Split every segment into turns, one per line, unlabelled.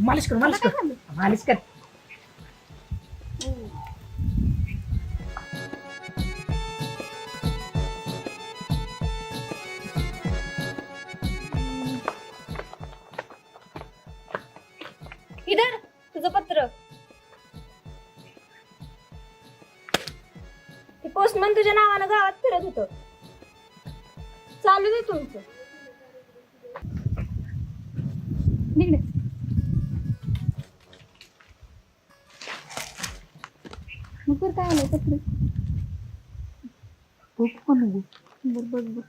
मालिश कर मालिश कर मालिश कर.
इधर तुझं पत्र. ते पोस्टमन तुझ्या नावानं गावात फिरत होतं. चालू दे तुमचं. निघणे. मग काय आलंय पत्र? बघ बघ बघ.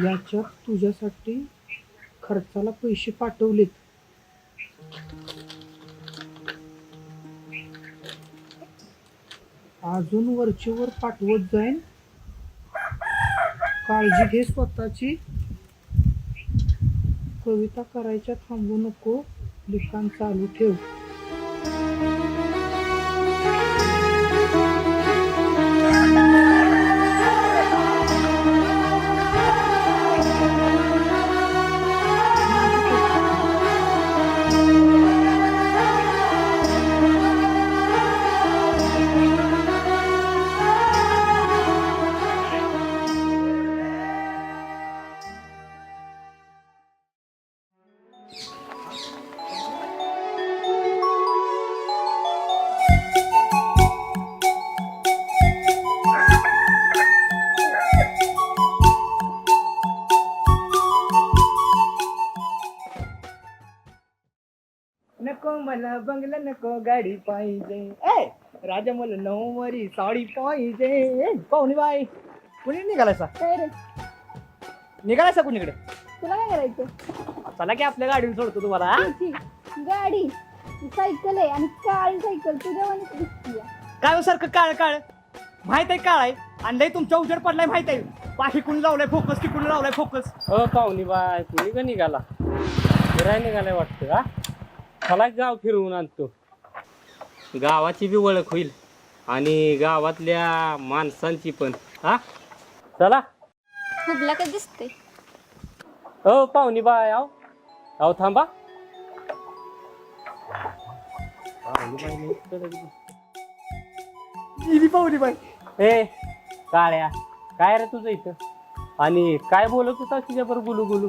याच्यात तुझ्यासाठी खर्चाला पैसे पाठवलेत. अजून वरचेवर पाठवत जाईन. काळजी घे स्वतःची. कविता करायच्या थांबू नको. लिखाण चालू ठेव. नको मला बंगला नको गाडी पाहिजे. ए राजा मला नऊवारी साडी पाहिजे. पाहुणी बाई कुणी निघालायचा?
काय रे?
निघालायचा कुणीकडे?
तुला काय करायचं?
चला की आपल्या गाडीवर सोडतो तुम्हाला. हा?
गाडी सायकल आहे आणि काळी सायकल तुझ्या वाणी दिसतीये.
काय हो सारखं काळ काळ माहित आहे काळ आहे आणि लय तुमच्या उजेड पडलाय माहित आहे. पाठी कुणी लावलाय फोकस की कुणी लावलाय फोकस.
हो पाहुणी बाय कुणी का निघाला फिरायला निघालाय वाटतं का? चला गाव फिरवून आणतो. गावाची बी ओळख होईल आणि गावातल्या माणसांची पण. हा चला.
हुबला का दिसते?
हो पाहुणी बाय आव आव थांबा.
पाहुणी बाई
ए काळ्या काय रे तुझं इथं आणि काय बोलत होता तुझ्याबरोबर गुलू गुलू?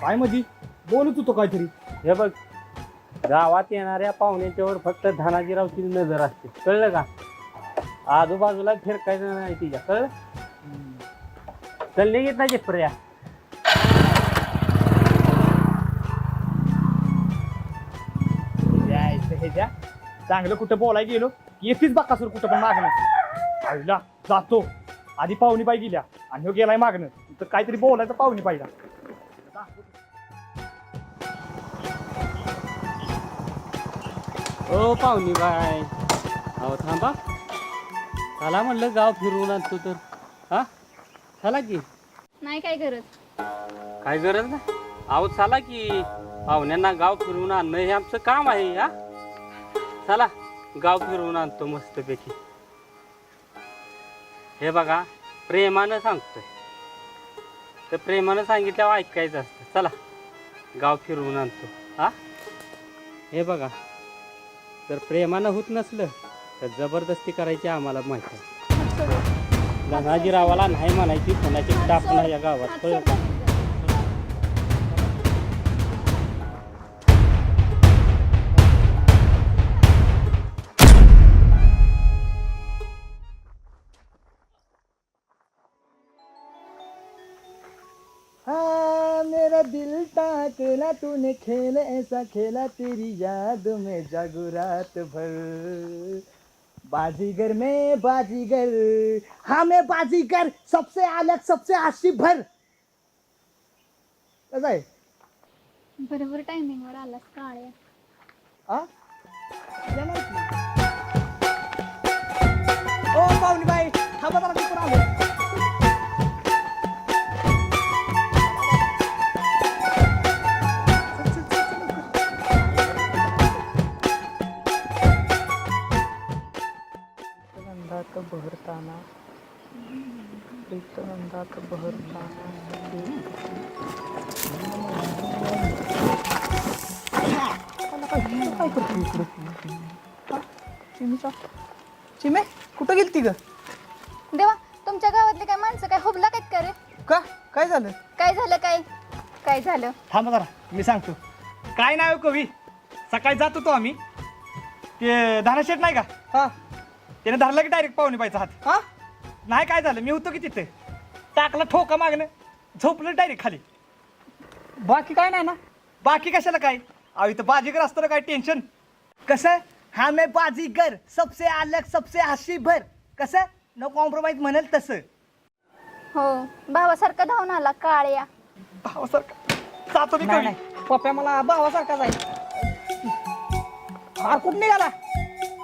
काय मधी बोलत होतो काहीतरी.
हे बघ गावात येणाऱ्या पाहुण्याच्यावर फक्त धनाजीरावची नजर असते कळलं का? आजूबाजूला फिरकायचं नाही तिच्या कळलं? चल निघत नाही पर्या.
ह्याच्या चांगलं कुठं बोलाय गेलो येतीच बाकासूर कुठं पण मागणं. आईला जातो आधी पाहुणी बाई गेल्या आणि ह्यो गेलाय मागणं. तर काहीतरी बोलायचं पाहुणी बाईला.
ओ पाहुणी बाय अहो थांबा. चला म्हणलं गाव फिरवून आणतो तर. हा चला की.
नाही काय करत.
काय गरज ना अहो चला की. पाहुण्यांना गाव फिरवून आणणं हे आमचं काम आहे. हा चला गाव फिरवून आणतो मस्तपैकी. हे बघा प्रेमानं सांगतोय तर प्रेमानं सांगितल्यावर ऐकायचं असतं. चला गाव फिरवून आणतो. हा हे बघा जर प्रेमानं होत नसलं तर जबरदस्ती करायची आम्हाला माहिती आहे. धनाजीरावाला नाही म्हणायची कोणाची टाप नाही या गावात कळलं का?
मेरा दिल ताकला तूने खेल ऐसा खेला तेरी याद में जागू रात भर. बाजीगर में बाजीगर हाँ मैं बाजीगर सबसे अलग सबसे आशिक भर. कसं आहे?
बरोबर टायमिंग वर आलास काळ्या.
आ? ओ पाहुणी बाई थांबा जरा तिकडं आलो. बहरताना प्रीतनंदात बहरताना काय करतो इकडं? चिमे कुठं गेली ती ग?
देवा, तुमच्या गावातले काय माणसं काय हुबला काय का रे?
का काय झालं?
काय झालं? काय झालं?
थांबा जरा मी सांगतो. काय नाही हो कवी, सकाळी जात होतो आम्ही, ते धानाशेठ नाही का, हा त्याने धरला की डायरेक्ट पाहुणे बाईचा हात. हा नाही काय झालं, मी होतो की तिथे, टाकला ठोका मागणं, झोपलं डायरेक्ट खाली. बाकी काय नाही ना? बाकी कशाला काय, अहो इथं बाजीगर असतं ना, काय टेन्शन. कसं हा मैं बाजीगर, सबसे अलग सबसे हसी भर, कसं नो कॉम्प्रोमाइज म्हणाल तसं.
हो, भावासारखा धावून आला काळ्या.
भावासारखा जातो मी कवी. पप्प्या मला भावासारखा जाईल. हा कुठं निघाला?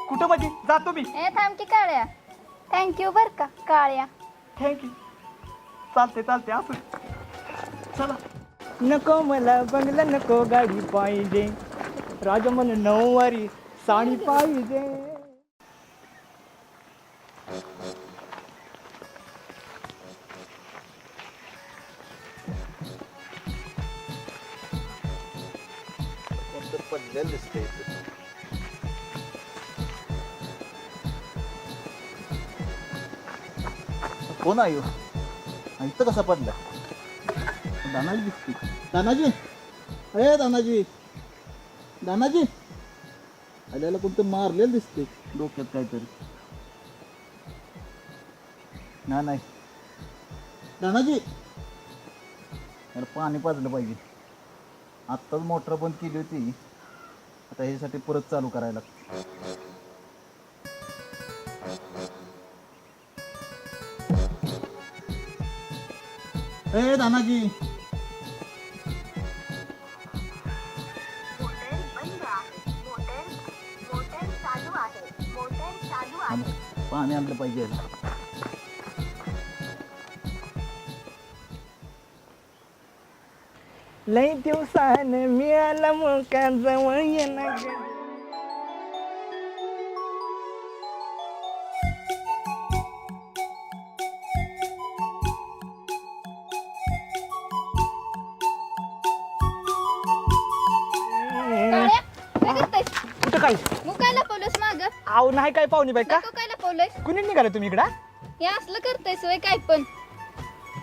कुठं म्हणजे जातो मी.
ए थांब की काळ्या. थँक्यू बर का काळ्या.
थँक्यू. चालते असं. चला. नको मला बंगला, नको गाडी पाहिजे, राजा मला नऊवारी साडी पाहिजे.
पडलेलं दिसतंय. कोण आहे इथं कसा पडला? दानाजी दिसते. दानाजी, अरे दानाजी आल्याला कोणतं मारलेलं दिसते डोक्यात काहीतरी. नाही दानाजी, अरे पाणी पाजलं पाहिजे. आत्ताच मोटर बंद केली होती, आता ह्यासाठी परत चालू करायला लागतं. ए दानाजी, पाणी आणलं पाहिजे.
लई दिवसानं मिळाला मोका जवळ येणार.
काळ्या, काय करतोयस?
कुठं काय?
मग काय लपवलंस मागं?
आव नाही काय पाहुणे बाई का?
नको काय लपवलंयस?
कुणी निघाले तुम्ही इकडं?
हे असलं करतोयस वय काय पण?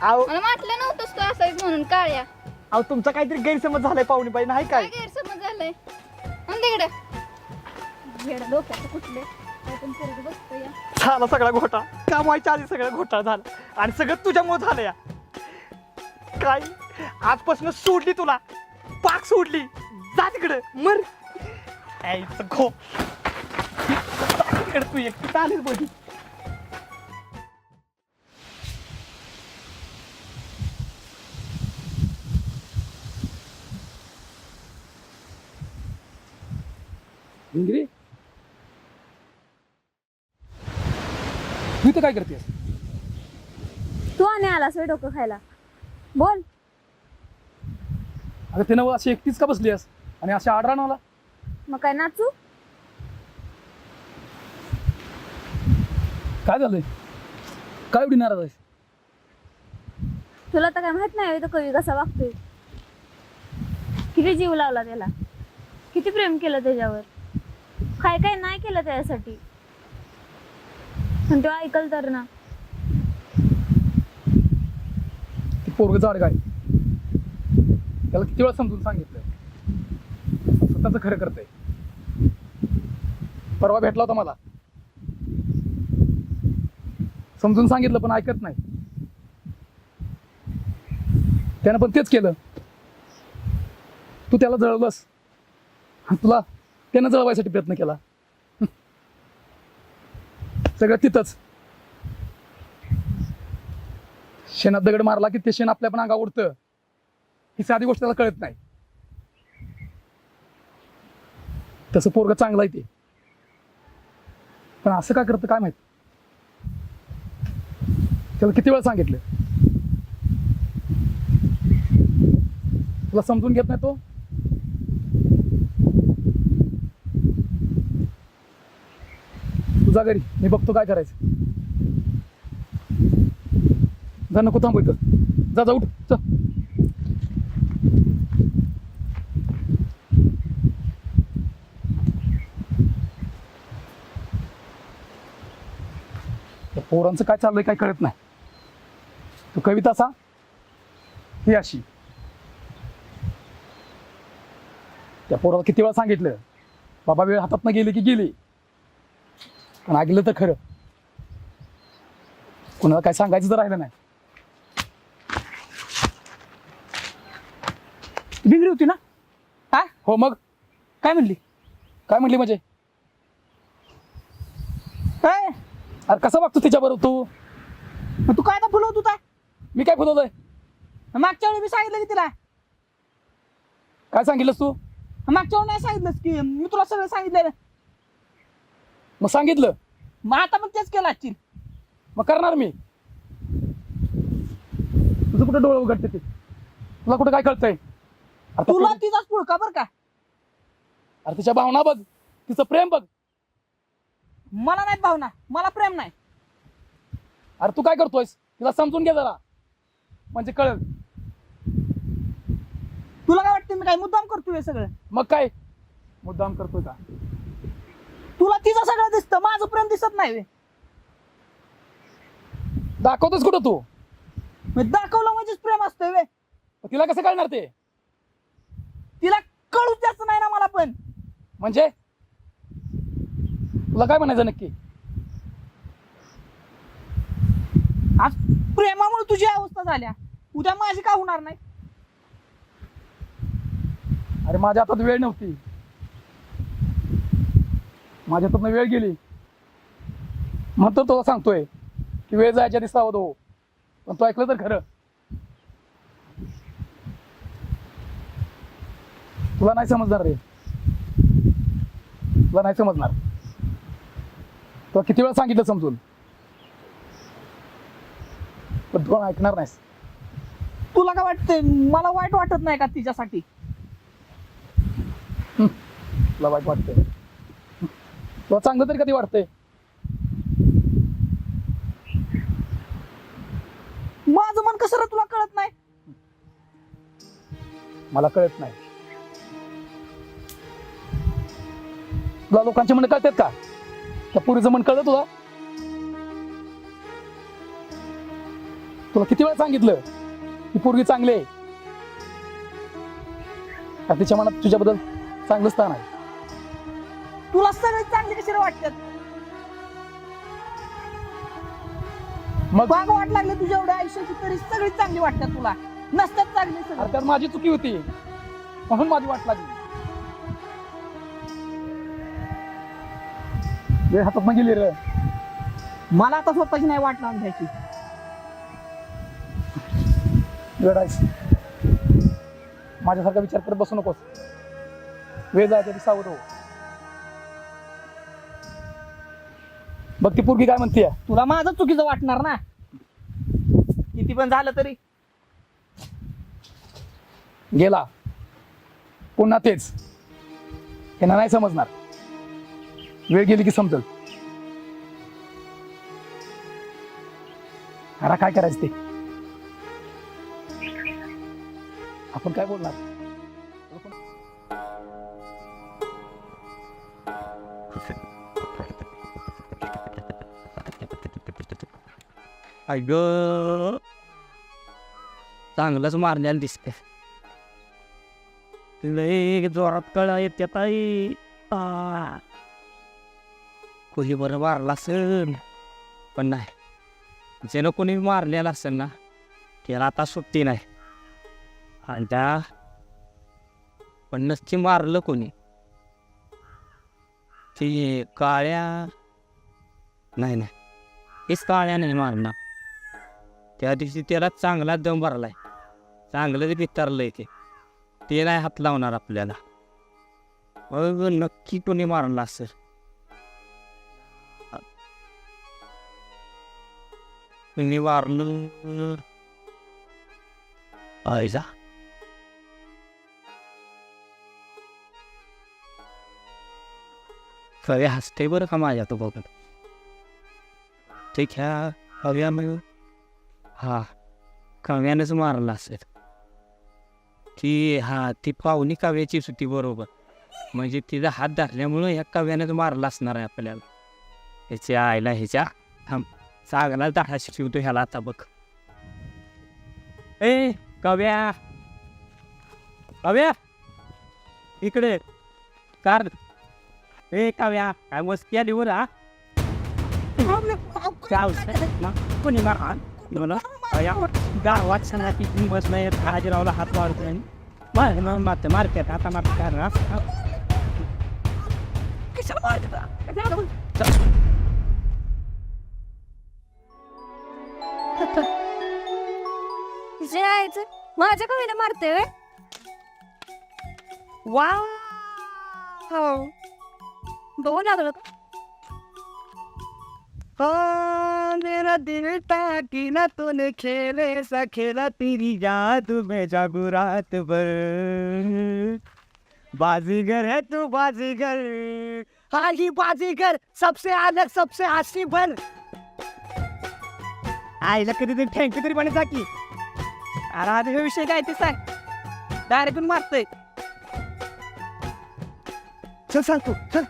आव
मला म्हटलं नव्हतंस तू असायच म्हणून काळ्या.
आव तुमचा काहीतरी गैरसमज झालाय पाहुणे बाई, नाही
काय
काय?
गैरसमज झालाय? तिकडे येडं डोक्याचं कुठले काय पण करत बसतो या.
झाला सगळा घोटाळा, काम व्हायच्या आधी सगळा घोटाळा झाला, आणि सगळं तुझ्यामुळे झालं या. काय आजपासून सोडली तुला, पाक सोडली, जा तिकडं मर. ऐचं खो तिकडे, तू एकटी चालेल बघी.
इंग्री, तू इथं काय करतेस?
तू आणि आलास वय डोकं खायला. बोल.
अगं ते नवं अशी एकटीच का बसली आहेस आणि अशी आडरा नवला?
मग काय नाचू?
काय झालंय? काय एवढी नाराज आहेस?
तुला तर काय माहित नाही तो कवी कसा वागतोय. किती जीव लावला त्याला, किती प्रेम केलं त्याच्यावर, काय काय नाही केलं त्याच्यासाठी, पण तो ऐकल तर ना.
ती पोरग जाड काय, त्याला किती वेळा समजून सांगितलं, स्वतःच खरं करतंय. परवा भेटला होता मला, समजून सांगितलं पण ऐकत नाही. त्यानं पण तेच केलं. तू त्याला जळवलंस, तुला त्यानं जळवायसाठी प्रयत्न केला. सगळं तिथंच. शेणात दगड मारला की ते शेण आपल्या पण अंगावर उडतं, ही साधी गोष्ट त्याला कळत नाही. तसं पोरग चांगलं आहे ते, पण असं का करतं काय माहित. त्याला किती वेळा सांगितलं, तुला समजून घेत नाही तो. तुझा घरी मी बघतो काय करायचं. जा नको थांबू इथं. जा जा उठ जा. त्या पोरांचं काय चाललंय काय कळत नाही. तू कविता सांग ही अशी. त्या पोराला किती वेळा सांगितलं बाबा वेळ हातात गेली की गेली, पण ऐकलं तर खरं. कुणाला काय सांगायचं तर राहिलं नाही. बिगडी होती ना?
हा
हो मग
काय म्हणली?
काय म्हणली म्हणजे?
काय
अरे कसं बघतो तिच्याबरोबर तू?
मग तू काय आता फुलवत होता?
मी काय फुलवलंय?
मागच्या वेळी मी सांगितलं की तिला.
काय सांगितलंस तू?
मागच्या वेळी नाही सांगितलंस की मी तुला सगळं सांगितलं.
मग सांगितलं
मग आता मग तेच केलं असतील.
मग करणार मी. तुझं कुठं डोळं उघडते ते? तुला कुठं काय कळतंय? अरे
तुला
तुला
तिचाच पुळका बरं का?
अरे तिच्या भावना बघ, तिचं प्रेम बघ.
मला नाही भावना, मला प्रेम नाही.
अरे तू काय करतोयस? तिला समजून घे जरा, म्हणजे कळेल.
तुला काय वाटतं मी काय मुद्दाम करतोय सगळं?
मग काय मुद्दाम करतोय का?
तुला तिचं सगळं दिसतं, माझं प्रेम दिसत नाही.
दाखवतोस कुठं तू?
मी दाखवलं म्हणजेच प्रेम असतंय वे.
मग तिला कसं कळणार ते?
तिला कळूच जास्त नाही ना मला पण.
म्हणजे तुला काय म्हणायचं नक्की?
आज प्रेमामुळे तुझी अवस्था झाल्या, उद्या माझी का होणार नाही?
अरे माझ्या हातात वेळ नव्हती, माझ्या हातात वेळ गेली. म्हणतो तुला सांगतोय की वेळ जायच्या आधी सावध हो, पण तू ऐकलं तर खरं. तुला नाही समजणार रे, तुला नाही समजणार. तुला किती वेळा सांगितलं समजून, पण तू ऐकणार नाहीस.
तुला काय वाटतंय मला वाईट वाटत नाही का तिच्यासाठी?
तुला वाईट वाटतंय, तुला चांगलं तरी कधी वाटतंय?
माझं मन कसं रे तुला कळत नाही?
मला कळत नाही. तुला लोकांचे मन कळतात का? त्या पुरीचं मन कळलं तुला? तुला किती वेळा सांगितलं की पोरगी चांगली आहे? का तिच्या मनात तुझ्याबद्दल चांगलं स्थान आहे?
तुला सगळे चांगले कसे वाटतात?
मग
बाग वाट लागले तुझ्या एवढ्या आयुष्याची तरी सगळी चांगली वाटतात तुला. नसतात चांगली सगळं.
अरे त्यात माझी चुकी होती म्हणून माझी वाट लागली. वेळ हातात न गेली रे.
मला आता स्वतःची नाही वाट लावून घ्यायची.
वेळ आहेस, माझ्यासारखा विचार करत बसू नकोस. वेळ जायच्या आधी सावध हो. बघ ती पोरगी काय म्हणतीये.
तुला माझं चुकीचं वाटणार ना, किती पण झालं तरी.
गेला पुन्हा तेच. यांना नाही समजणार, वेळ गेली की समजल. आता काय करायचं ते आपण काय बोलणार?
अग चांगलंच मारण्याला दिसते. लय जोरात कळा येते ताई. कोणी बरं मारला असेल, पण नाही, ज्यानं कोणी मारलेला असेल ना त्याला आता सुट्टी नाही. आणि त्या पण नसती मारलं कोणी ते काळ्या नाही नाही हेच काळ्या नाही मारणार. त्या दिवशी त्याला चांगला दम भरलाय, चांगलं बितारलंय ते नाही हात लावणार आपल्याला. मग नक्की कोणी मारला असेल. कोणी मारलं आयजा. खरे हसते बरं का माझ्या तो बघत. ठीक आहे हव्या मग. हा काव्यानंच मारला असेल. ती पाहुणी काव्याचीच होती बरोबर. म्हणजे तिचा हात धरल्यामुळं ह्या काव्यानंच मारला असणार आहे आपल्याला. ह्याच्या आईला ह्याच्या थांब चांगला दाढा शिकवतो ह्याला आता बघ. ए काव्या काव्या इकडे कार. ए काव्या काय मस्ती आली वर हा. कोणी मारा मला गावात सांगा की बस नाही हाजीरावला हात मारतो आणि मारते मारते आता मारते कारण
जे यायचं माझ्या कवीला मारते व्हय?
वाव
हो बघू लागलं का?
मेरा दिल ताकीना तूने खेले ऐसा खेला तेरी याद में जागू रात भर. बाजीगर है तू बाजीगर. हाँ ही बाजीगर सबसे अलग सबसे हसी भर. आईला कधीतरी ठेंक तरी बनायचा की. अरे आता हे विषय काय ते सांग. डायरेक्ट मारतोय. चल सांग तू चल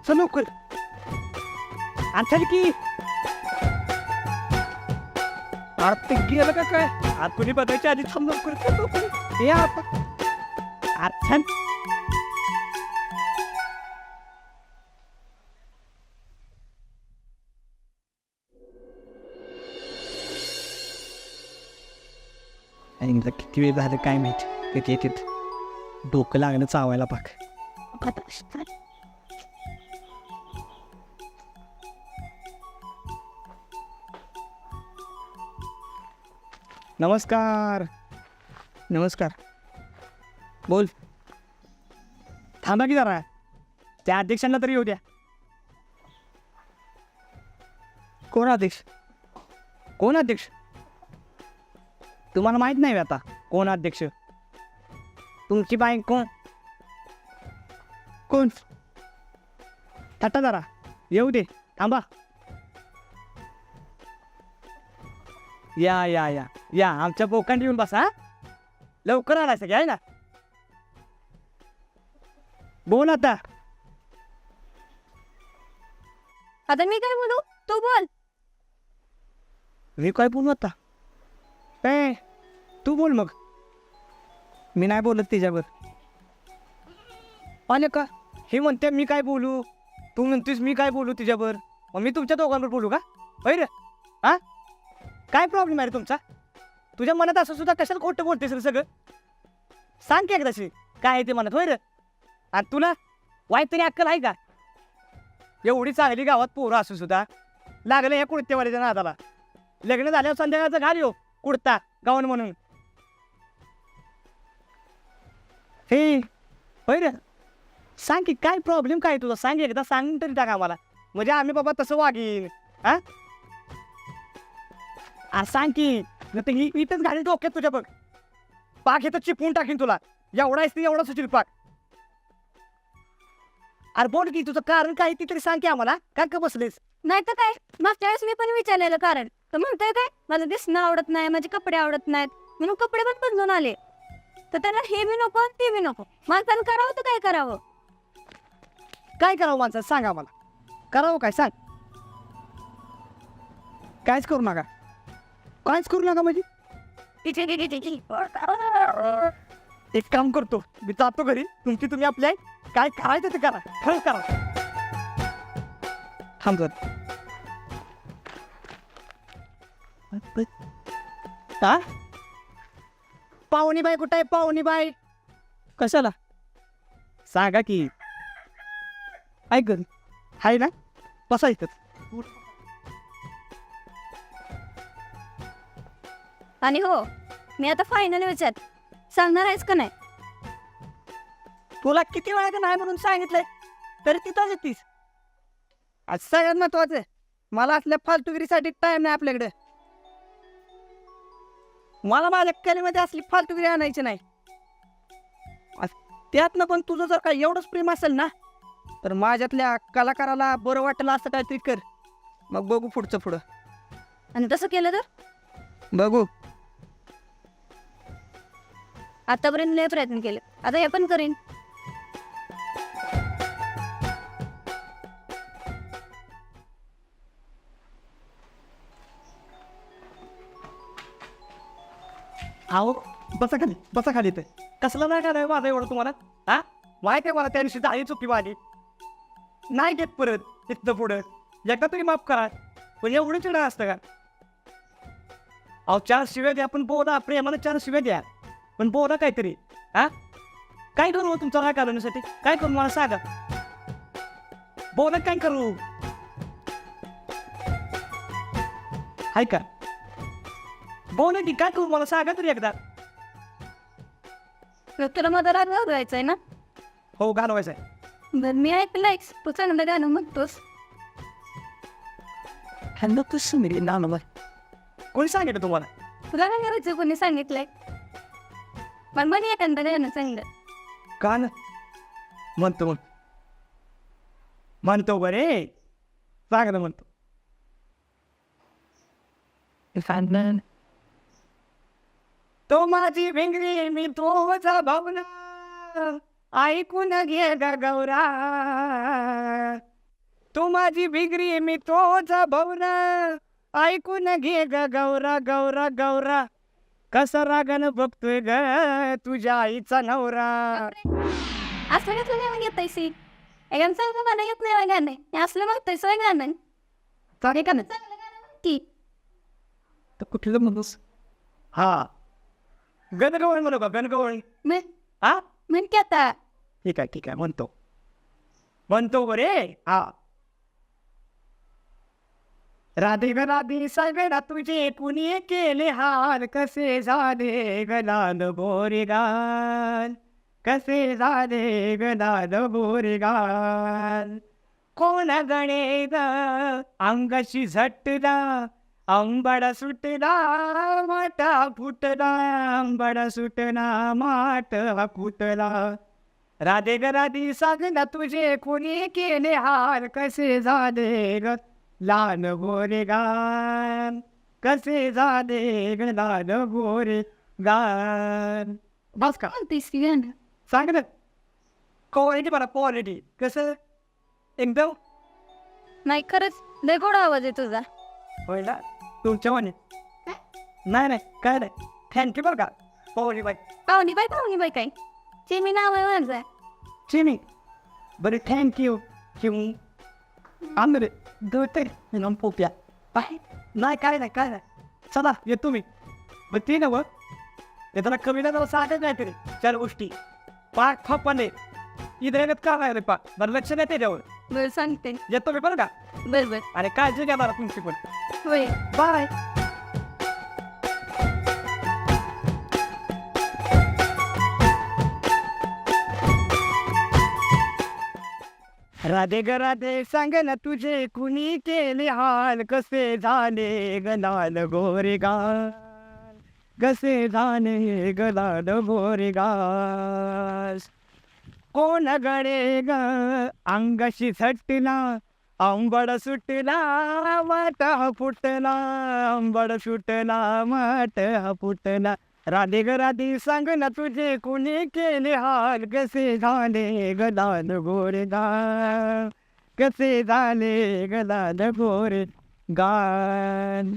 चल लवकर. चल की ते गेलं का काय आत कोणी बघायच्या आधी थांब लवकर. हे आता छान. किती वेळ झालं काय माहिती कधी येते डोकं लागणं चावायला पाक. नमस्कार नमस्कार. बोल. थांबा की जरा त्या अध्यक्षांना तरी येऊ द्या. कोण अध्यक्ष कोण अध्यक्ष तुम्हाला माहित नाही आता कोण अध्यक्ष. तुमची बाई कोण कोण थाटा जरा येऊ दे थांबा. या या या या आमच्या बोकांडी येऊन बसा. लवकर आला सगळ्या आहे ना. बोल आता.
आता मी काय बोलू तू बोल.
मी काय बोलू आता. ए तू बोल मग. मी नाही बोलत तिच्यावर. आले का हे म्हणते मी काय बोलू. तू म्हणतेस मी काय बोलू तिच्यावर. मग मी तुमच्या दोघांवर बोलू का होय रे. हा काय प्रॉब्लेम आहे रे तुमचा. तुझ्या मनात असं सुद्धा कशाला खोटं बोलतेस रे सगळं. सांग की एकदाशी काय आहे ते मनात होय रे. आणि तुला वाईट तरी अक्कल आहे का. एवढी चांगली गावात पोरं असू सुद्धा लागलं या कुर्त्यावाल्याच्या नादाला. लग्न झाल्यावर संध्याकाळचं घाल येऊ कुर्ता गाऊन म्हणून. हे होय रे सांग की काय प्रॉब्लेम काय तुझा. सांग एकदा सांग तरी टाका आम्हाला म्हणजे आम्ही बाबा तसं वागीन. हा सांग की नाही ही इथंच घाली डोक्यात तुझ्या बघ. पाक इथं चिपवून टाकीन तुला. एवढा आहेस ती एवढा सुशील पाक. अरे बोल की तुझं कारण काय ती तरी सांग की आम्हाला. काय का बसलेस.
नाही तर काय मागच्या वेळेस मी पण विचारलेलं कारण तर म्हणतोय काय मला दिसणं आवडत नाही माझे कपडे आवडत नाहीत म्हणून कपडे पण बदलून आले. तर त्याला हे बी नको ते बी नको. माणसानं करावं तर काय करावं.
काय करावं माणसं सांग आम्हाला. करावं काय सांग. कायच करू नका कायच करू नका म्हणजे. एक काम करतो मी जातो घरी. तुमची तुम्ही आपल्या काय करायचं ते करा. खरंच करा. थांब जर का पाहुणी बाई कुठं आहे. पाहुणी बाई कशाला सांगा की. ऐक हाय ना बसायचं.
आणि हो मी आता फायनल विचार सांगणार आहेस का नाही.
तुला किती वेळा नाही म्हणून सांगितलंय तरी तिथंच येतीस. आज सगळ्यात महत्वाचं आहे मला असल्या फालतुगिरीसाठी टाइम नाही आपल्याकडे. मला माझ्या कलेमध्ये असली फालतुगिरी आणायची नाही. त्यातनं पण तुझं जर काय एवढंच प्रेम असेल ना तर माझ्यातल्या कलाकाराला बरं वाटलं असं काहीतरी कर. मग बघू पुढचं पुढं.
आणि तसं केलं तर
बघू
आतापर्यंत लय प्रयत्न केले, आता हे पण करीन.
अहो बसा खाली ते कसला नाही काय माझा एवढं तुम्हाला हा माहिती आहे मला त्या दिवशी झाली चुकी माझी नाही घेत परत तिथं पुढं एकदा तरी माफ करा पण एवढं चिडा असतं का अहो 4 शिव्या द्या पण बोला प्रेमानं 4 शिव्या द्या पण बोला काहीतरी हा काय करू तुमचं काय करण्यासाठी काय करू मला सांगा बोला काय करू हाय का बोला की काय करू मला सांगा तरी एकदा
तुला माझा राग घालवायचा आहे ना?
हो घालवायचं आहे
बरं मी ऐकलंयस तू चांगलं गाणं म्हणतोस.
कोणी सांगितलं तुम्हाला
तुला काय करायचं कोणी सांगितलंय? पण म्हणे एखादं गाणं चांगलं.
का ना म्हणतो म्हणतो बरे चांगलं म्हणतो तो माझी भिंगरी मी तोचा भावना ऐकून घे ग गौरा तो माझी भिंगरी मी तोचा भावना ऐकून घे ग गौरा गौरा गौरा कसा रागानं बघतोय ग तुझ्या आईचा नवरा
असं का तुला गाणं घेताय सी एखादं चांगलं गाणं घेत नाही गाणं हे असलं म्हणतोय सोय गाणं एखादं चांगलं गाणं म्हणती.
तर कुठलं म्हणूस हा गणगवळ म्हणू का गणगवळ हा
म्हण की आता.
ठीक आहे म्हणतो बरे हा राधे ग राधे सगळा तुझे कुणी केले हाल कसे झाले गलाल बोरेगाल कसे झाले गलाल बोरेगाल कोण गणे ग अंगाशी झटला अंबडा सुटला माटा फुटला अंबडा सुटला माट फुटला राधे ग राधे सांगना तुझे कोणी केले हाल कसे झाले ग लाल गोरे गान कसे झाले ग लाल गोरे गान बस का
म्हणतेस की गाणं
सांग ना क्वालिटी मला क्वालिटी कसं एकदम
नाही खरंच लय गोड आवाज आहे तुझा.
होय ना तुमच्या म्हणे नाही काय नाही थँक्यू बरं का पाहुणी बाई
पाहुणी बाई काय चिमी नाव आहे माझं.
चिमी बरं थँक्यू चिमू आंध्रे दोते पोप्या बाय नाही काय नाही चला येतो मी मग ती ना मग त्याला कमी ना जरा सांगत नाही तरी 4 गोष्टी पाक फप्पाने इथं का नाही रे पाक बरं लक्ष नाही त्याच्यावर
बरं सांगते.
येतो मी बरं का
बरं
आणि काळजी घ्या मला तुमची पण
होय.
बाय राधे ग राधे सांग ना तुझे कुणी केले हाल कसे झाले गलाल गोरे गाल कसे झाले गलाल गोरे गाल कोण गडे ग अंगाशी झटला अंबड सुटला माट फुटला अंबड सुटला माट फुटला राधे ग राधे सांग ना तुझे कुणी केले हाल कसे झाले गलाल गोरे गाल कसे झाले गलाल गोरे गाल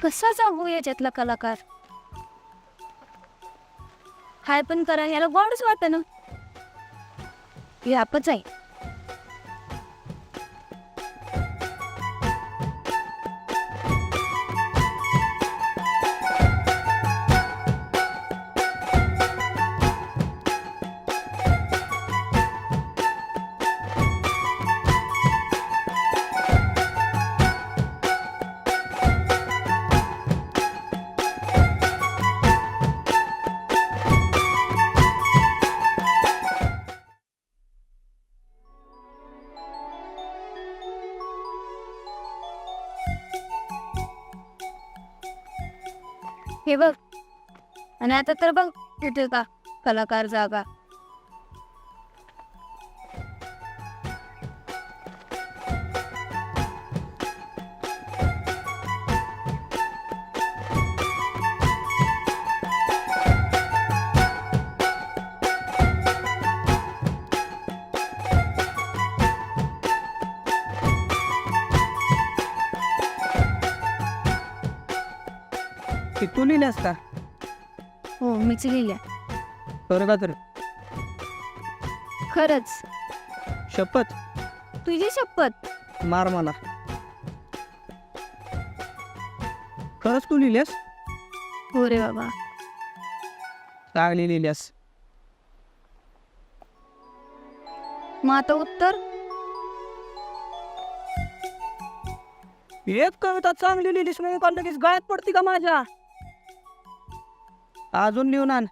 कसा सांगू याच्यातला कलाकार हाय पण करा याला गोडच वाटत ना यापच आहे. हे बघ आणि आता तर बघ इथे का कलाकार जागा
ती तू लिहिल्यास का?
हो मीच लिहिल्या.
खरं का तर?
खरंच.
शपथ.
तुझी शपथ.
मार मला. खरंच तू लिहिल्यास?
हो रे बाबा.
चांगली लिहिल्यास.
मग आता उत्तर?
एक कविता चांगली लिहिलीस म्हणजे का लगेच गळ्यात पडती का माझ्या? अजून लिहून आण.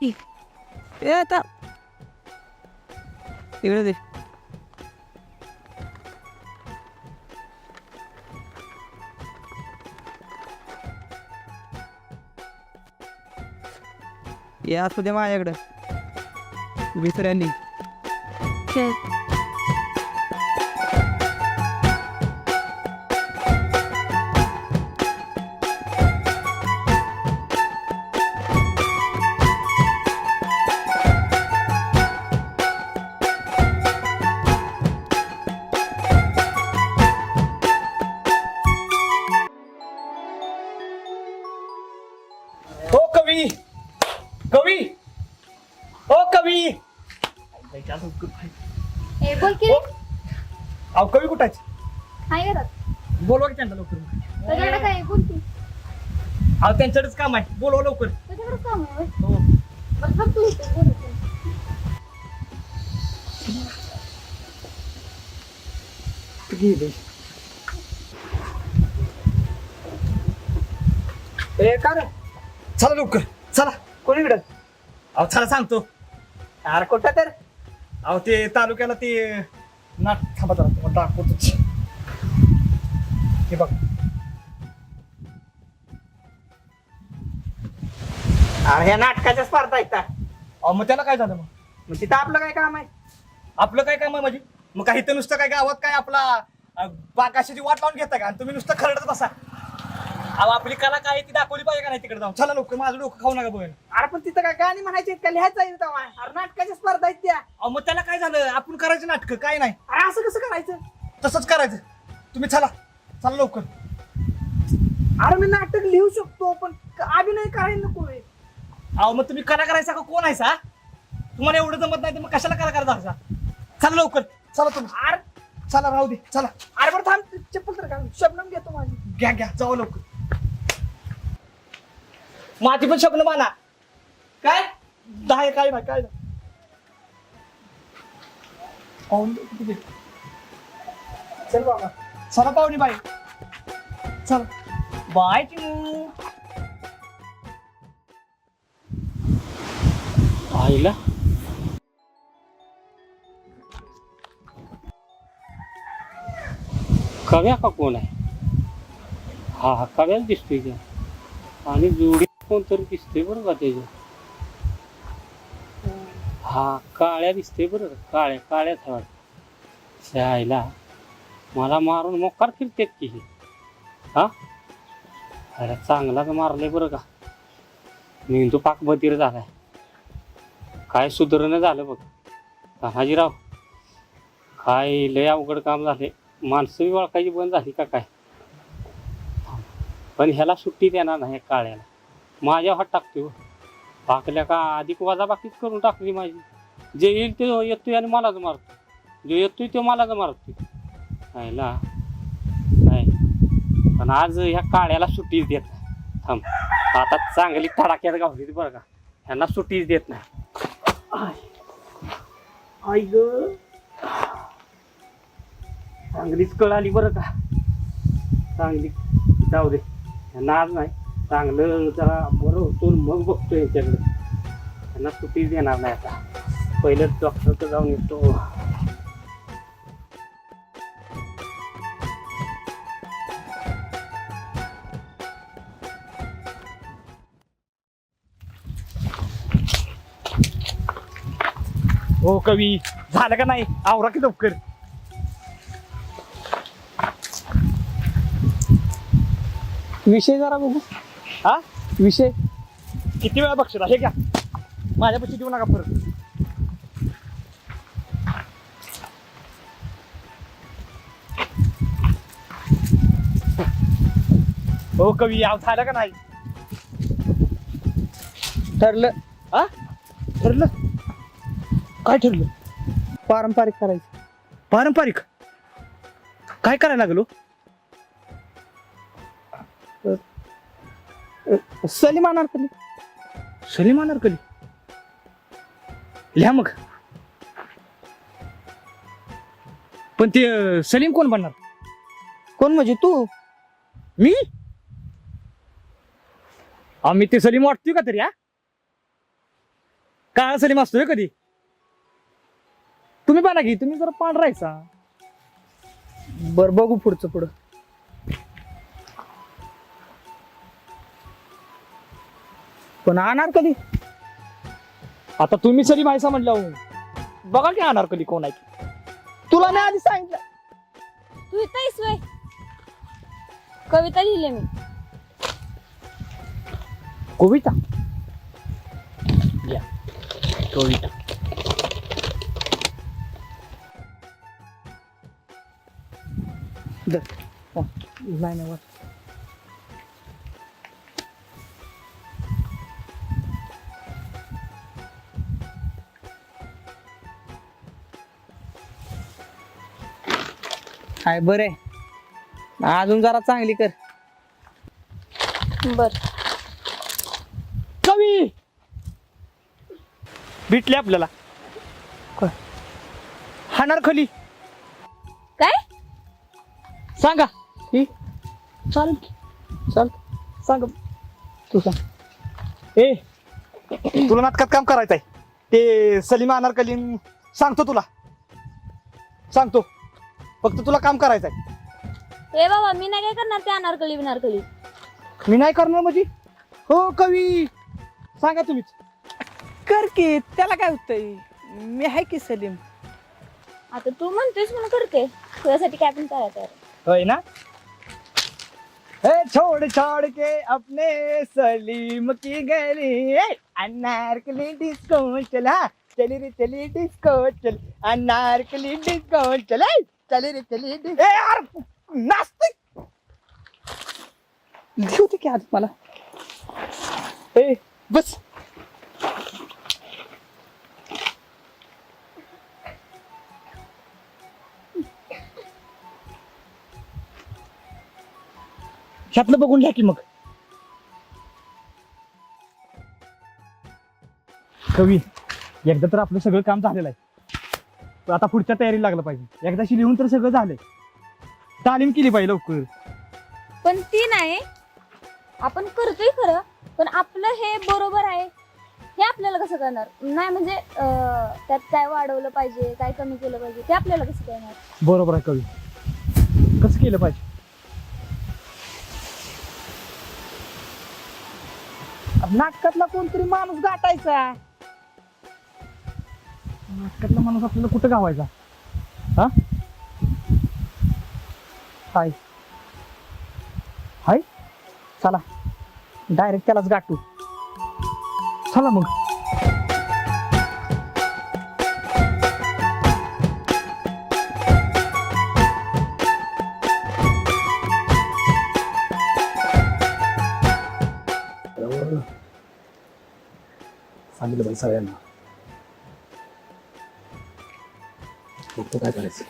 ठीक.
ए आता तिकडे दे. ये असू दे माझ्याकडं दुसऱ्यांनी.
खेळ.
हो कवी, कवी, ओ कवी.
बोल की.
अहो कवी कुठं आहे?
हाय घरात.
बोलवा की त्यांना लवकर.
त्याच्याकडे काय बोल की.
अहो त्यांच्याकडेच काम आहे, बोलवा लवकर.
त्याच्याकडे काम आहे.
हो.
बस बघ तू इथे बोल.
ए का रे? चला लवकर चला. कोणीकडं? अहो चला सांगतो. अरे कुठं तर? अहो ते तालुक्याला ते नाट थांबा जरा तुम्हाला दाखवतोच. हे बघ.
अरे ह्या नाटकाच्या स्पर्धा आहेत का?
अहो मग त्याला काय झालं मग?
मग तिथं आपलं काय काम आहे?
आपलं काय काम आहे म्हणजे? मग काही तर नुसतं काय गावात काय आपला बाकाशाची वाट लावून घेता का आणि तुम्ही नुसतं खरडत बसा. अहो आपली कला काय आहे ती दाखवली पाहिजे का नाही तिकडे जाऊन. चला लवकर, माझं डोकं खाऊ नका बोल.
अरे पण तिथं काय गाणी म्हणायची का लिहायचं आहे तेव्हा? अरे नाटकाच्या स्पर्धा आहेत त्या.
अहो मग त्याला काय झालं? आपण करायचं नाटकं काय नाही.
अरे असं कसं करायचं?
तसंच करायचं. तुम्ही चला चला लवकर.
अरे मी नाटक लिहू शकतो पण अभिनय करायला नको आहे.
अहो मग तुम्ही कला करायचा का कोण आहे सा? तुम्हाला एवढं जमत नाही तर मग कशाला कला करायचा? चला लवकर चला तुम्ही.
अरे
चला राहू दे चला.
अरे बरं थांब चप्पल तर घाल. शबनम घेतो माझी.
घ्या घ्या जाऊ लवकर. माझी पण शब्द माना.
काय?
काय काय नाही काय नाही.
चल बाबा.
चला पाहुणी बाई. चला बाय चिमू.
आईला कव्या का कोण आहे? हा हा कव्याच दिसतोय की. आणि जोडी कोणतरी दिसतोय बरं का त्याच्या. हा काळ्या दिसतोय बरं का. काळ्या काळ्याच आईला मला मारून मोकार फिरतेत की हे. हा अरे चांगलाच मारले बरं का. मेंदू पाक बधीर झालाय. काय सुधारणं झालं बघ तानाजीराव. काय लय अवघड काम झाले. माणसं बी ओळखायची बंद झाली का काय. पण ह्याला सुट्टी देणार नाही काळ्याला. माझ्या हात टाकतो पाकल्या का अधिक वजाबाकीच करून टाकली माझी. जे येईल ते येतोय आणि मलाच मारतो. जो येतोय तो मलाच मारतोय. ह्याला नाही पण आज ह्या काळ्याला सुट्टीच देत नाही. थांब आता चांगली तडाक्यात गावली बरं का. ह्यांना सुट्टीच देत नाही. आई ग चांगलीच कळ आली बरं का. चांगली जाऊ दे नाच नाही. चांगलं जरा बरं होतो मग बघतो यांच्याकडे. त्यांना सुट्टी देणार नाही आता. पहिलं डॉक्टरकडे जाऊन येतो.
हो कवी झालं का नाही? आवरा की लवकर.
विषय जरा बघू.
हा
विषय
किती वेळा बघशील? हे घ्या माझ्यापाशी देऊ नका परत. हो कवी आव झालं का नाही ठरलं आ ठरलं काय ठरलं पारंपरिक करायचं पारंपरिक काय करायला लागलो सलीम अनारकली सलीम अनारकली लिहा मग पण ते सलीम कोण बनणार कोण म्हणजे तू मी आम्ही ते सलीम वाटतोय का तरी हा काळा सलीम असतोय कधी तुम्ही बना की तुम्ही जरा पांढरायचा बर बघू पुढचं पुढं पण अनारकली आता तुम्ही सलीम आयसा म्हटलं बघा की अनारकली कोण आहे तुला नाही आधी सांगितलं
तू इथं आहेस व्हय? कविता लिहिले मी.
कविता या कविता नाही नाही हाय बरे अजून जरा चांगली कर
बर
कवी भेटले आपल्याला अनारकली
काय
सांगा ही चाल चाल सांग तू सांग ए तुला नाटकात काम करायचं आहे ते सलीम अनारकली सांगतो तुला सांगतो फक्त तुला काम करायचं आहे
ए बाबा मी नाही काय करणार ते अनारकली बिनारकली
मी नाही करणार म्हणजे हो कवी सांगा तुम्हीच कर की त्याला काय होतंय मी आहे की सलीम
आता तू म्हणतोयस म्हणून करते तुझ्यासाठी काय पण करायचं आहे.
होय ना छोड़ छोड़ के अपने सलीम की गली अनारकली डिस्को चला चली रे चली डिस्को चल अनारकली डिस्को चले चली रे चली डिस्को यार नाचते होते की आज मला ए बस ह्यातलं बघून घ्या की मग कवी एकदा तर आपलं सगळं काम झालेलं आहे आता पुढच्या तयारीला लागलं पाहिजे एकदाशी लिहून तर सगळं झालंय तालीम केली पाहिजे लवकर
पण ती नाही आपण करतोय खरं पण आपलं हे बरोबर आहे हे आपल्याला कसं करणार नाही म्हणजे त्यात काय वाढवलं पाहिजे काय कमी केलं पाहिजे ते आपल्याला कसं करणार
बरोबर आहे कवी कसं केलं पाहिजे नाटकातला कोणतरी माणूस गाठायचा नाटकातला माणूस आपल्याला कुठं गावायचा हा हाय हाय चला डायरेक्ट त्यालाच गाठू चला मग
सांगितलं बाई सगळ्यांना फक्त काय करायचं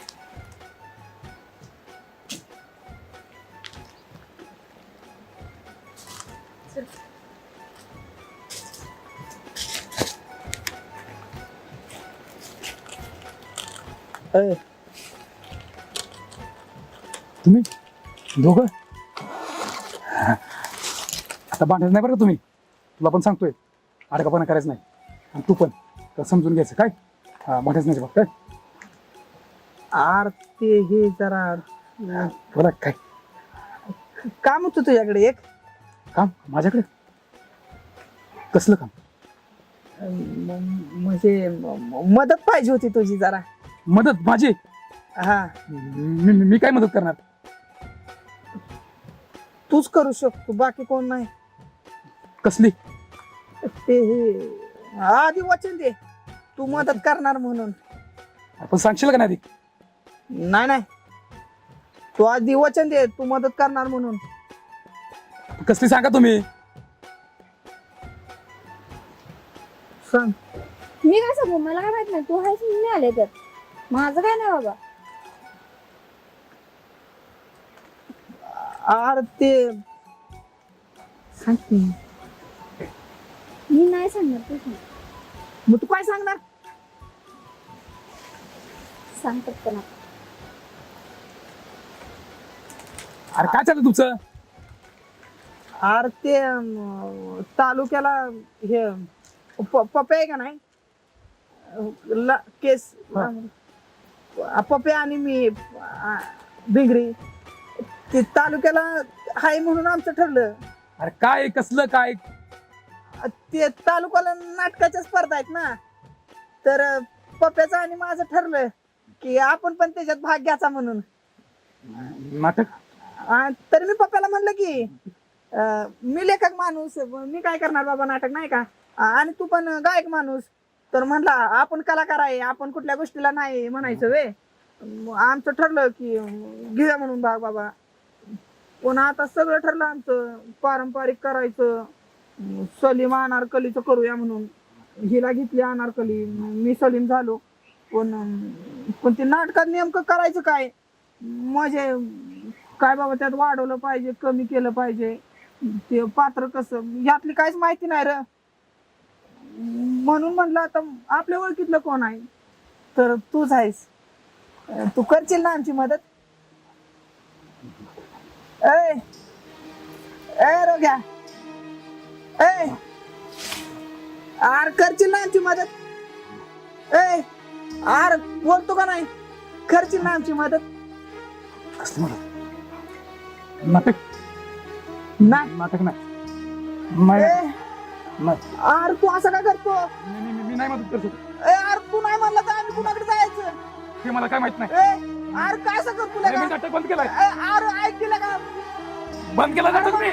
तुम्ही दोघं आता भांडायचं नाही बरं का तुम्ही तुला पण सांगतोय अडकापणा करायचं नाही आणि तू पण तर समजून घ्यायचं काय हा भांडायचं नाही बघ काय
आर ते हे जरा
बोला काय
काम होतं तुझ्याकडे एक
काम माझ्याकडे कसलं काम
म्हणजे मदत पाहिजे होती तुझी जरा
मदत माझी
हा
मी काय मदत करणार
तूच करू शकतो बाकी कोण नाही
कसली
ते हे आधी वचन दे तू मदत करणार म्हणून
आपण सांगशील का नाही आधी?
नाही नाही तू आधी वचन दे तू मदत करणार म्हणून
कसली सांगा तुम्ही.
सांग.
मी काय सांगू, मला काय माहित नाही. तू आहेस म्हणून मी आले तर. माझं काय नाही बाबा.
अरे ते सांग की.
मी नाही सांगणार, तू सांग.
मग तू काय सांगणार?
सांग पटकन आता.
अरे काय चाललं तुमचं.
अरे ते तालुक्याला हे पप्या आहे का नाही, केस पप्या आणि मी भिंगरी ते तालुक्याला हाय म्हणून आमचं ठरलं.
अरे काय कसलं काय.
ते तालुक्याला नाटकाच्या स्पर्धा आहेत ना, तर पप्याचं आणि माझं ठरलं की आपण पण त्याच्यात भाग घ्यायचा म्हणून.
नाटक.
तर मी पप्याला म्हणलं की मी लेखक माणूस, मी काय करणार बाबा नाटक नाही का, आणि तू पण गायक माणूस. तर म्हणला आपण कलाकार आहे, आपण कुठल्या गोष्टीला नाही म्हणायचं वे. आमचं ठरलं की घेऊया म्हणून भाग बाबा. पण आता सगळं ठरलं आमचं पारंपरिक करायचं. सलीम अनारकलीचं करूया म्हणून हिला घेतली अनारकली, मी सलीम झालो. पण ते नाटकात नेमकं करायचं काय, म्हणजे काय बाबा त्यात वाढवलं पाहिजे कमी केलं पाहिजे, ते पात्र कसं यातली काहीच माहिती नाही र. म्हणून म्हणलं आता आपल्या ओळखीतलं कोण आहे, तर तूच आहेस. तू करशील ना आमची मदत. ए रोग्या, ए आर करशील ना आमची मदत. ए आर बोलतो का नाही, करशील ना आमची मदत.
कसली मला. नाटक
नाही
नाटक नाही. नाही. नाही.
आर तू असं काय करतो.
मी नाही मदत करतो.
आर तू नाही म्हणलं तर आम्ही कुणाकडे जायचं.
हे मला काय माहित नाही.
आर काय असं करतो
मी नाटक बंद केलाय.
आर ऐक केलं का.
बंद केलं नाटक मी.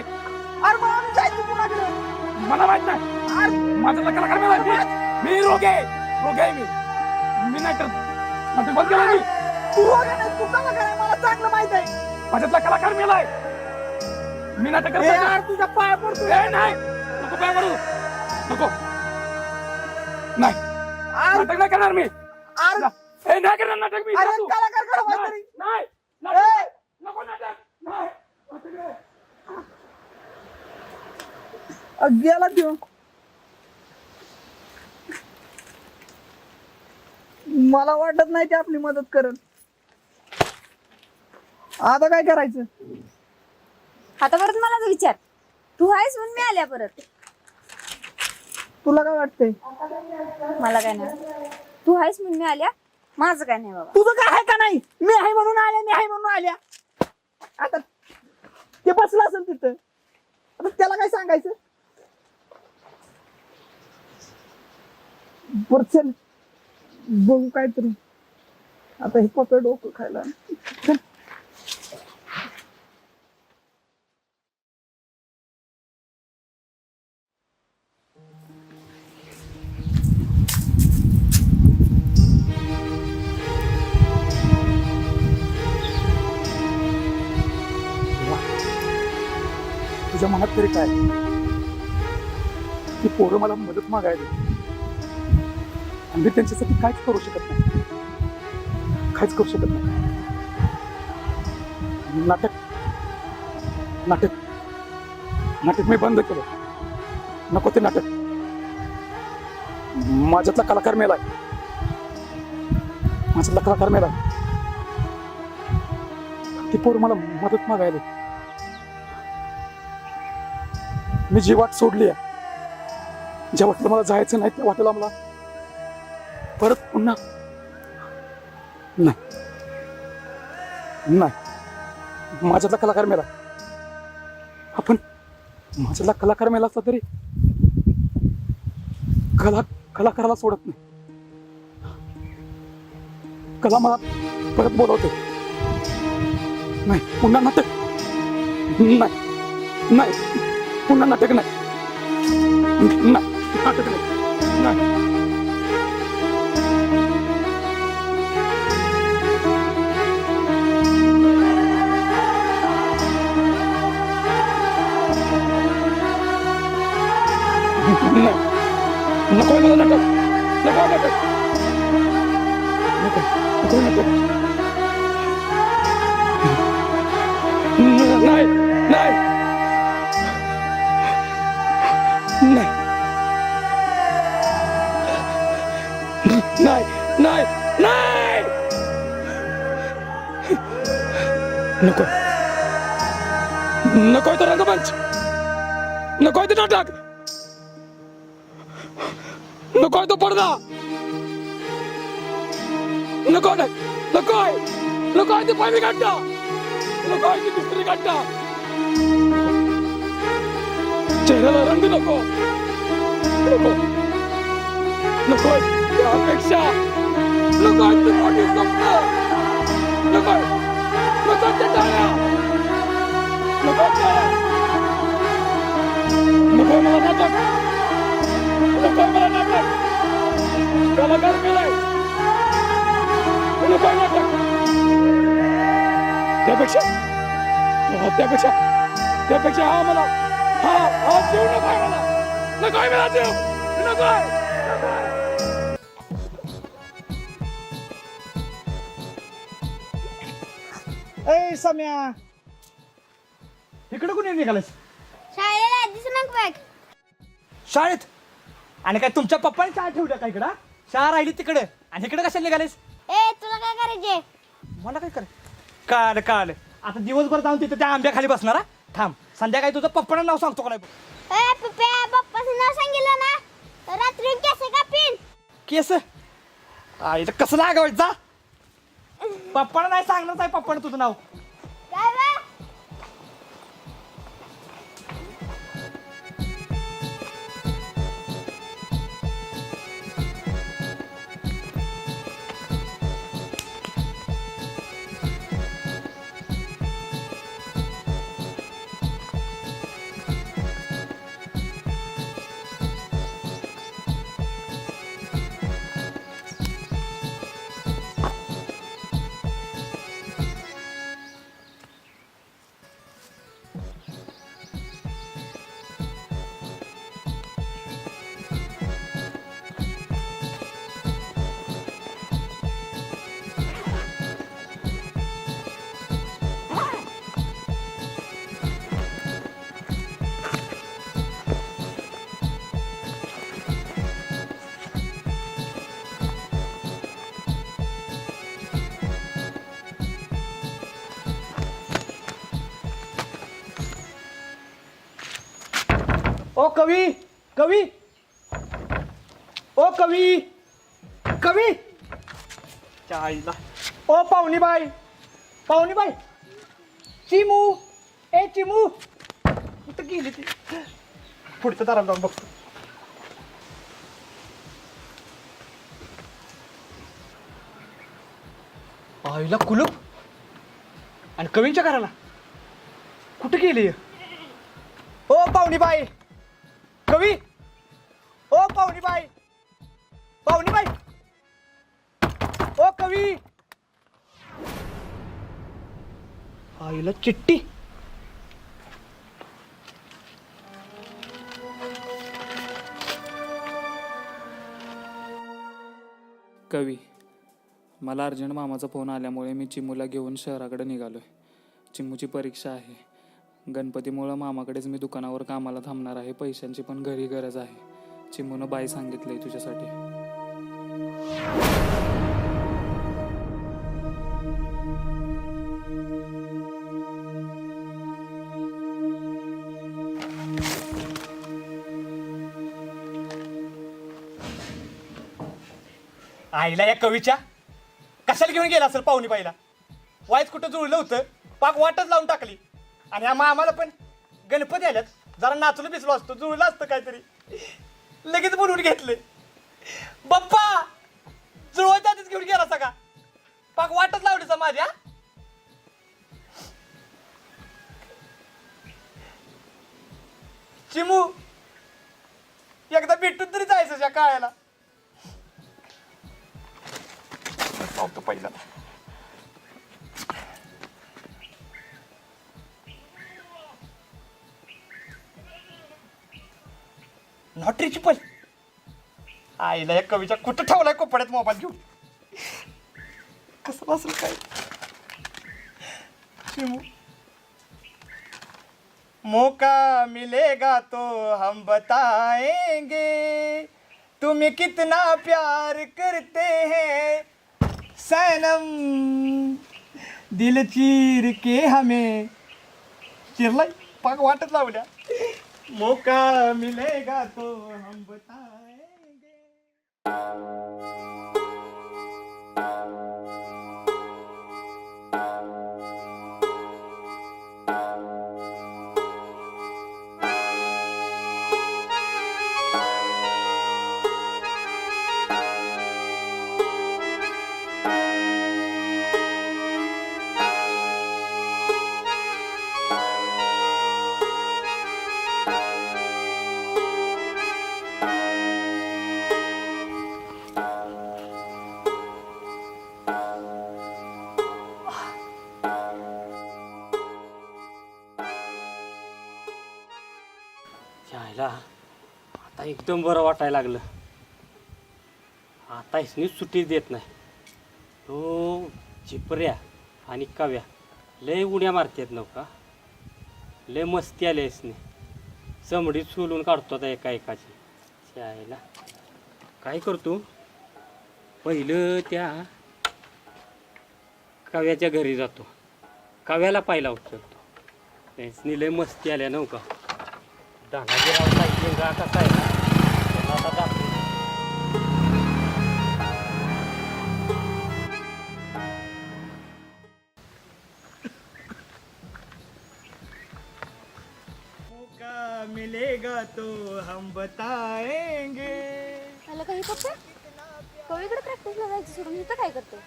आर मग आम्ही जायचं कुणाकडे.
मला माहित नाही.
आर
माझा कलाकार मी रोगे आहे मी नाही करत. नाटक बंद केलं मी.
तू रोग्या नाही, तू कलाकार आहे मला चांगलं माहित आहे.
माझ्यातला कलाकार मेलाय. मी नाटक करत
यार तुझ्या पाया पडतो.
नाही. नको पाय पडू. नको. नाही. नाटक नाही करणार मी.
आर
नाही करणार नाटक मी.
अरे कलाकार करा काहीतरी.
नाही. नको नाटक. नाही.
गेला देऊ. मला वाटत नाही ते आपली मदत करत. आता काय करायचं.
आता परत मला विचार. तू आहेस म्हणून मी आल्या परत.
तुला काय वाटतंय.
मला काय नाही. तू आहेस म्हणून मी आल्या. माझं काय नाही बाबा.
तुझं काय आहे का नाही. मी आहे म्हणून आल्या, मी आहे म्हणून आल्या. आता ते बसलं असेल तिथं, आता त्याला काय सांगायचं. बरं चल बघू काहीतरी. आता हे पकड डोकं खायला.
तुझ्या मनात तरी काय. ती पोरं मला मदत मागायला आणि मी त्यांच्यासाठी काहीच करू शकत नाही. काहीच करू शकत नाही. नाटक नाटक नाटक मी बंद केलं. नको ते नाटक. माझ्यातला कलाकार मेलाय. माझ्यातला कलाकार मेलाय. ती पोरं मला मदत मागायला. मी जी वाट सोडली आहे, ज्या वाटेला मला जायचं नाही त्या वाटेला मला परत पुन्हा नाही. माझ्यातला कलाकार मेला. आपण माझ्यातला कलाकार मेला असता तरी कलाकाराला सोडत नाही. कला मला परत बोलवते. नाही पुन्हा नाटक नाही. पुन्हा नाटक नाही. नाटक नाही. मला नाटक. नको नाटक. नको नको नाटक. नाही नाही नाही नाही नाही नाही नको नको तो रंगमंच, नको ते नाटक, नको तो पडदा, नको नको नको ते पहिली घंटा, नको ती दुसरी घंटा, चेहऱ्याला रंग नको नको नको त्यापेक्षा नको ते मोठी स्वप्न, नको नको ते टाळ्या, नको टाळ्या, नको मला नाटक, नको मला नाटक, कलाकार केलाय, नको नाटक. त्यापेक्षा त्यापेक्षा त्यापेक्षा हा मला हा जीव नकोय मला, नकोय मला जीव, नकोय.
ए सम्या, इकडे कुणी निघालास?
शाळेला दिसणार बघ.
शाळेत? आणि काय तुमच्या पप्पाने शाळा ठेवल्या का इकडं? शाळा राहिली तिकडे आणि इकडे कशाला निघालेस?
ए तुला काय करायचे?
मला काय कळलं कळलं. आता दिवसभर जाऊन तिथे त्या आंब्याखाली बसणार हा? थांब, संध्याकाळी तुझं पप्पानं नाव सांगतो का नाही?
ए पप्पा, पप्पाचं नाव सांगितलं ना तर रात्री केस कापीन.
केस आईला कसं लागावं जा. पप्पानं नाही सांगणार आहे, पप्पानं तुझं नाव.
काय बा?
ओ कवी कवी ओ कवी कवी चाईला. ओ पाहुणीबाई पाहुणीबाई, चिमू ए चिमू कुठं गेली ती? पुढच्या दारात जाऊन बघतो. आईला कुलूप आणि कवींच्या घराला कुठं गेली? ओ पाहुणीबाई कवी, ओ पाहुणीबाई पाहुणीबाई, ओ कवी. आईला चिट्टी.
कवी, मला अर्जंट मामाचा फोन आल्यामुळे मी चिमूला घेऊन शहराकडे निघालोय. चिमूची परीक्षा आहे. गणपतीमुळं मामाकडेच मी दुकानावर कामाला थांबणार आहे. पैशांची पण घरी गरज आहे. चिमूनं बाई सांगितलंय तुझ्यासाठी.
आईला या कवीच्या कशाला घेऊन गेला असेल पाहुणीबाईला? वाईच कुठं जुळलं होतं, पाक वाटच लावून टाकली. आणि आम्हाला पण गणपती आल्यात, जरा नाचलो बिचलो असतो, जुळलं असतं काहीतरी, लगेच बोलवून घेतले. बाप्पा जुळवायच्या आधीच घेऊन गेला सगळा, पाक वाटच लावली माझ्या. चिमू एकदा भेटून तरी जायचं त्या काळ्याला. पहिला लॉटरीची पण आईला या कवीच्या कुठं ठेवलाय कोपड्यात मोबाईल घेऊन कसं असेल काय चिमू मौका मिलेगा तो हम बताएंगे तुम्हें कितना प्यार करते हैं सनम दिल चीर के हमें चिरलाई पाक वाटत लावल्या मौका मिलेगा तो हम बताएंगे
जायला आता एकदम बरं वाटायला लागलं. आता इसनी सुट्टी देत नाही. तो चिपऱ्या आणि काव्या लय उड्या मारतात नव्हता. लय मस्ती आली इसनी. चमडी सोलून काढतो आता एका एकाची. जायला काय करतो पहिलं त्या काव्याच्या घरी जातो. काव्याला पाहिला उचलतो. इसनी लय मस्ती आल्या नव्हता. दानाजीरावचा इंगा कसा आहे त्याला आता दाखवतो.
मौका मिलेगा तो हम बताएंगे
मला काही पप्पा कवीकडे प्रॅक्टिसला जायचं सोडून इथं काय करतो?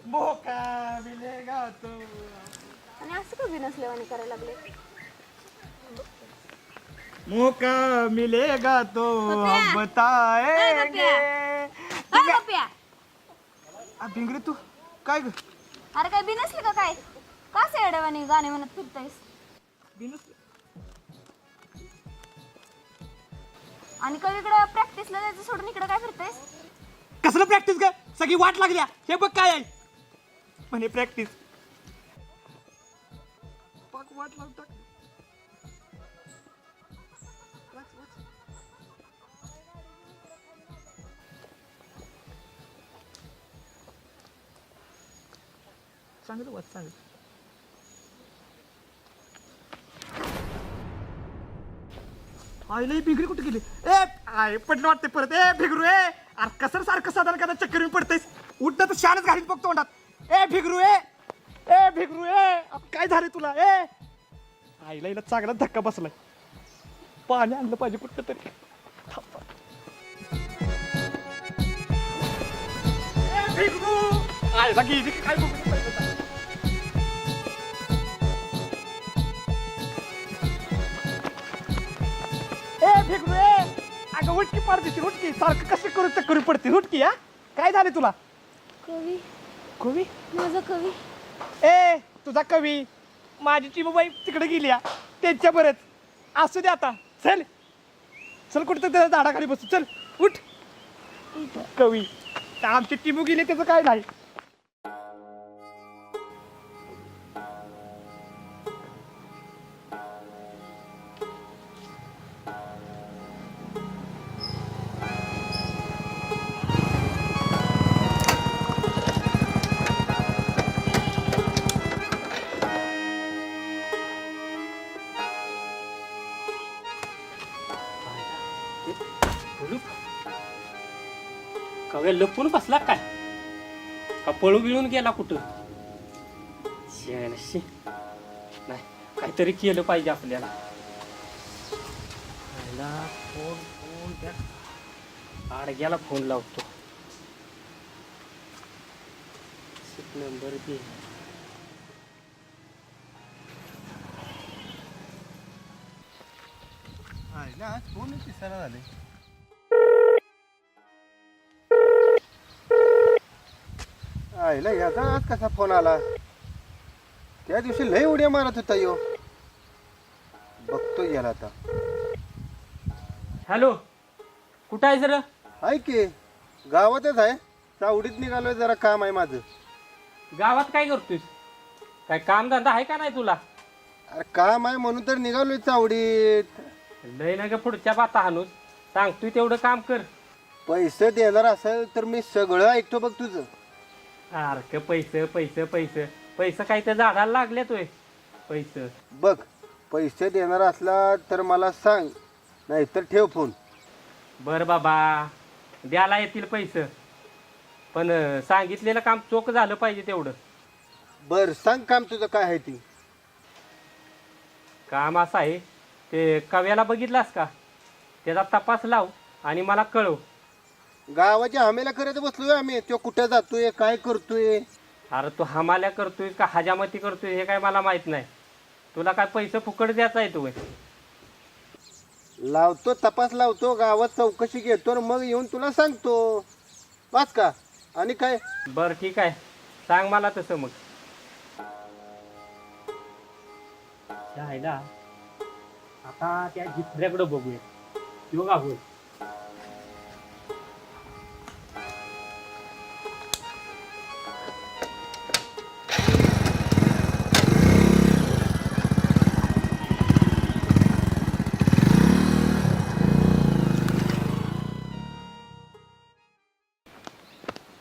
मौका मिलेगा तो
आणि असं कवी नसल्यावानी करायला लागले.
मौका मिलेगा तो हम बताएंगे भिंगरे तू काय ग
अरे काय बिनसली का काय? का सेडवानी गाणे म्हणत फिरतायस? आणि कवीकडे प्रॅक्टिसला जायचं सोडून इकडे काय फिरतायस?
कसलं प्रॅक्टिस ग सगळी वाट लागल्या हे बघ काय आहे म्हणे प्रॅक्टिस पाक वाट लावता सांगितलं वाच सांगितलं आईला ही भिंगरी कुठे गेली ए आय पडलं वाटते परत ए भिगरू ए अरे कसं सारखं साधारण का चक्कर येऊन पडतेस उठतं तर शानच घालीत बघतो तोंडात ए भिगरू ए काय झाले तुला ए आईला हिला चांगला धक्का बसलाय पाणी आणलं पाहिजे कुठं तरी ए भिगरू आईला गेली काय बघू ए भिगरू ए अगं उठकी पाडतीशी उठकी सारखं कसं करू चक्करी पडते उठकी हा काय झाले तुला
कवी
कवी
माझा कवी
ए तुझा कवी माझी चिमूबाई तिकडे गेली त्यांच्या बरंच असू दे आता चल चल कुठं तर त्याच्या झाडाखाली बसू चल उठ कवी आमची चिमू गेली त्याचं काय नाही
कव्या लपून बसला काय का पळू बिळून गेला कुठं नाही काहीतरी केलं पाहिजे आपल्याला फोन त्या आडग्याला फोन लावतो नंबर दे
फोन दिसायला झाले आईला याचा आज कसा फोन आला त्या दिवशी लय उड्या मारत होता यो बघतो याला आता
हॅलो कुठं आहे सर?
आहे की गावातच आहे. चावडीत निघालोय, जरा काम आहे माझं.
गावात काय करतोयस? काय कामधंदा आहे का नाही तुला?
अरे काम आहे म्हणून तर निघालोय चावडीत.
लय ना ग पुढच्या बाता हाणूस. सांगतोय तेवढं काम कर.
पैसे देणार असेल तर मी सगळं ऐकतो बघ तुझं.
सारखं पैसे पैसे पैसे पैसे काय तर झाडाला लागले तोय पैसे.
बघ पैसे देणार असला तर मला सांग, नाहीतर ठेव फोन.
बर बाबा, द्यायला येतील पैसे, पण सांगितलेलं काम चोख झालं पाहिजे तेवढं.
बर सांग काम तुझं काय आहे ती.
काम असं आहे, ते कव्याला बघितलास का? त्याचा तपास लाव आणि मला कळव.
गावाच्या हमेला करत बसलोय आम्ही. तो कुठे जातोय, काय करतोय.
अरे तू हमाल्या करतोय का हजामती करतोय हे काय मला माहित नाही. तुला काय पैसे फुकट द्यायचा आहे तू?
लावतो, तपास लावतो, गावात चौकशी घेतो आणि मग येऊन तुला सांगतो. वाच का आणि काय.
बर ठीक आहे, सांग मला तसं मग. जायला आता त्या जित्र्याकडे बघूया. योगा होय.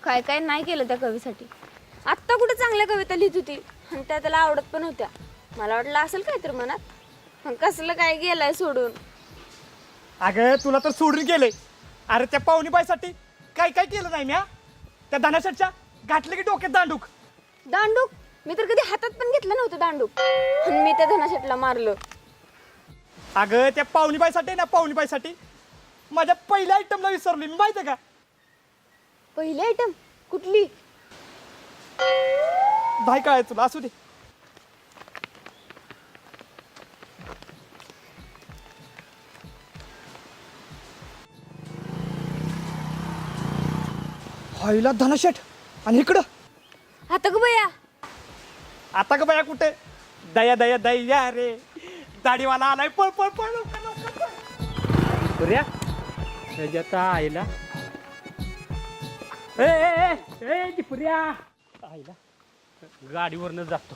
काय काय नाही केलं त्या कवीसाठी. आत्ता कुठे चांगल्या कविता लिहित होती आणि त्या त्याला आवडत पण होत्या. मला वाटलं असेल काय तर मनात, पण कसलं काय गेलाय सोडून.
अगं तुला तर सोडून गेले. अरे त्या पाहुणीबाईसाठी काय काय केलं नाही मी. त्या धनाशटच्या घातलं की डोक्यात दांडूक.
दांडूक? मी तर कधी हातात पण घेतलं नव्हतं दांडूक, आणि मी त्या धनाशेटला मारलं.
अगं त्या पाहुणीबाईसाठी ना, पाहुणीबाईसाठी माझ्या पहिल्या आयटमला विसरली मी, माहिती आहे का?
पहिली आयटम कुठली?
भाई काय तुला, असू दे. हायला धनशेठ आणि इकडं
आता ग बया.
आता का बाया कुठे? दया दया दया रे, दाढीवाला आलाय. पळ पळ पळ लवकर, लवकर, पळ.
सूर्या त्याच्यात आईला ए जिपुऱ्या आईला गाडीवरनं जातो.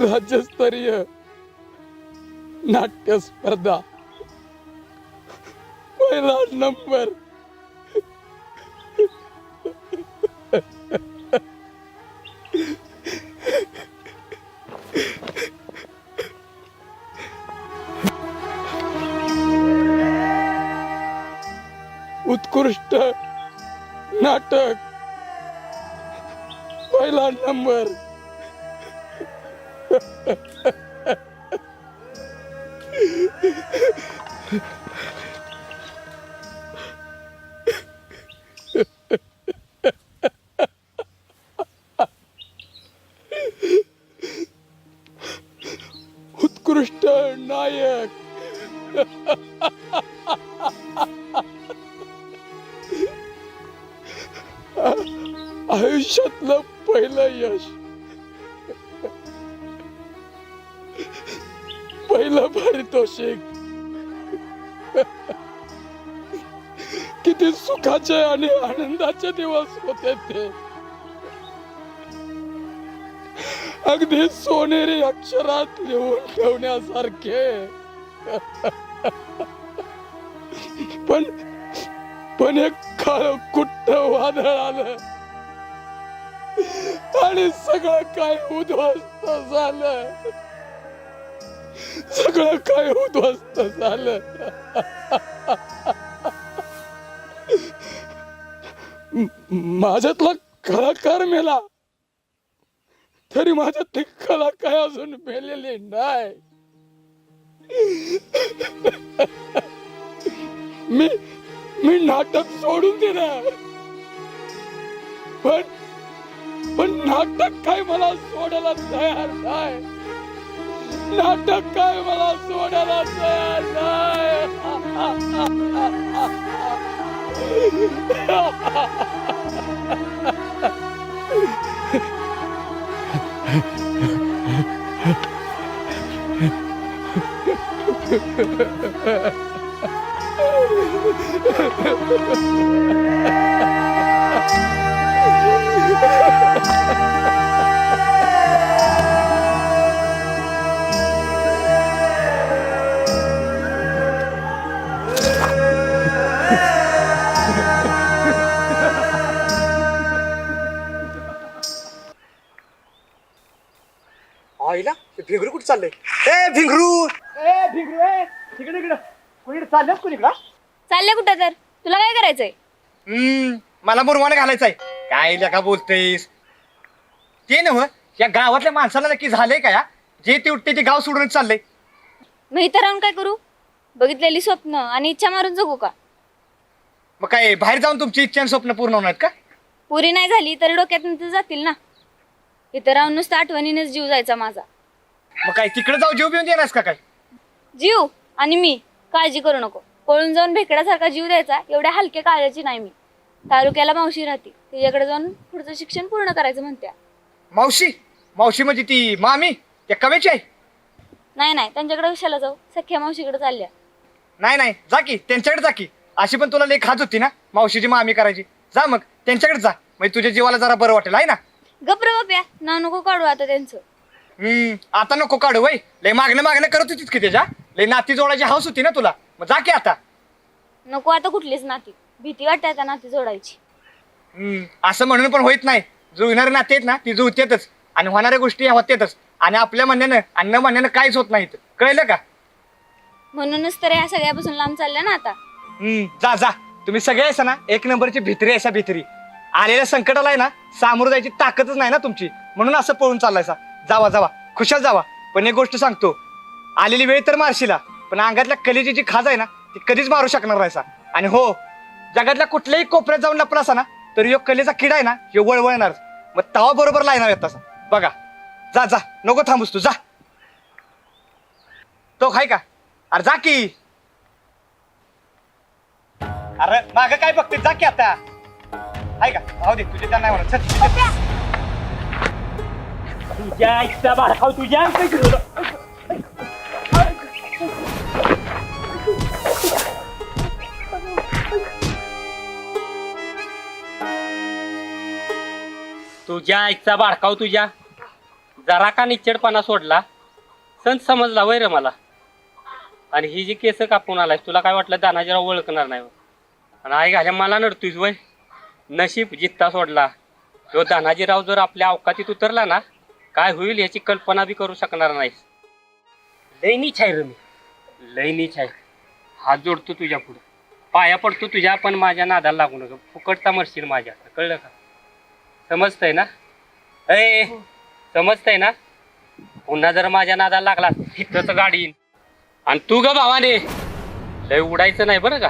राज्यस्तरीय नाट्य स्पर्धा पहिला नंबर. उत्कृष्ट नाटक पहिला नंबर. उत्कृष्ट नायक आयुष्यातलं पहिलं यश, पहिलं पारितोषिक. किती सुखाचे आणि आनंदाचे दिवस होते ते. अगदी सोनेरी अक्षरात लिहून ठेवण्यासारखे. पण एक काळकुट्ट वादळ आलं आणि सगळं काय उद्ध्वस्त झालं. सगळं काय उद्ध्वस्त झालं. माझ्यातला कलाकार मेला, तरी माझ्यातली कला काय अजून मेलेली नाही. मी नाटक सोडून दिलं, पण नाटक काय मला सोडायला तयार नाही. नाटक काय मला सोडायला तयार
आईला भिंगरू कुठे चाललंय? ए भिंगरू, ए भिंगरू, ए तिकडे इकडं कुणीकडे चालल्यास कुणीकडं?
चालले कुठं तर? तुला काय करायचंय?
मला मुरवाण घालायचंय. काय लेका बोलतेस? ते नव्ह, या गावातल्या माणसाला नक्की झालंय का या? जे ते उठते ते गाव सोडूनच चाललंय.
मग इथं राहून काय करू? बघितलेली स्वप्न आणि इच्छा मारून जगू का?
मग काय बाहेर जाऊन तुमची इच्छा आणि स्वप्न पूर्ण होणार का?
पुरी नाही झाली तर डोक्यातून तर जातील ना. इथं राहून नुसतं आठवणीनेच जीव जायचा माझा.
मग काय तिकडे जाऊ जीव बिऊन देणार का काय?
जीव आणि मी काळजी करू नको. पळून जाऊन भेकड्यासारखा जीव द्यायचा एवढ्या हलक्या काळजाची नाही मी. तालुक्याला मावशी राहते, तिच्याकडे जाऊन पुढचं शिक्षण पूर्ण करायचं म्हणत्या.
मावशी? मावशी म्हणजे ती मामी त्या कवेची आहे?
नाही त्यांच्याकडे कशाला जाऊ? सख्या मावशीकडे चालल्या.
नाही जा की त्यांच्याकडे जा की. अशी पण तुला लेख खात होती ना मावशीची मामी करायची. जा मग त्यांच्याकडे जा, म्हणजे तुझ्या जीवाला जरा बरं वाटेल आहे ना.
गप्र बाप्या, नाव नको काढू आता त्यांचं.
आता नको काढू वय. लय मागणं करत होतीच की त्याच्या. लय नाती जोडायची हौस होती ना तुला. मग जा की आता.
नको आता कुठलीच नाती. भीती वाटते आता नाती जोडायची.
असं म्हणून पण होत नाही. जुळणारे नाते आहेत ना ती जुळतेच आणि होणाऱ्या गोष्टी होतेच. आणि आपल्या म्हणण्यानं आणि न म्हणण्यानं काहीच होत नाहीत. कळलं का?
म्हणूनच तर ह्या सगळ्यापासून लांब चालल्या ना आता.
जा तुम्ही सगळे आहे ना एक नंबरची भित्री आहे. भित्री आलेल्या संकटाला आहे ना सामोरं जायची ताकदच नाही ना तुमची. म्हणून असं पळून चाललायसा. जावा खुशाल जावा. पण एक गोष्ट सांगतो, आलेली वेळ तर मारशीला, पण अंगातल्या कलेची जी खाज आहे ना ती कधीच मारू शकणार नाहीसा. आणि हो, जगातल्या कुठल्याही कोपऱ्यात जाऊन लपलासा ना तर यो कलेचा किडा आहे ना हे वळवळणार. मग तवा बरोबर लायना येत तसा. बघा जा नको थांबूस तू. जा तो खाय का? अरे जा की. अरे माग काय बघते? जा की आता. आहे का? राहू दे तुझे त्या नाही म्हणत.
तुझ्या इच्छा बाळखाव तुझ्या. तुझ्या आईचा बाळकाव तुझ्या. जरा का निच्चडपणा सोडला? सण समजला वय रे मला. आणि ही जी केस कापून आलाय तुला काय वाटलं दानाजीराव ओळखणार नाही? आणि आई घाल्या मला नडतोयस वय. नशीब जित्ता सोडला. तो दानाजीराव जर आपल्या अवकातीत उतरला ना काय होईल याची कल्पना बी करू शकणार नाहीस. लय नीच आहे रे मी, लय नीच आहे. हात जोडतो तुझ्या पुढे, पाया पडतो तुझ्या. पण माझ्या नादाला लागू नका. फुकटता मरशील माझ्या. कळलं का? समजतंय ना? समजतंय ना? पुन्हा जर माझ्या नादाला लागला तिथंच गाडी येईन. आणि तू ग भावाने लय उडायचं नाही बरं का?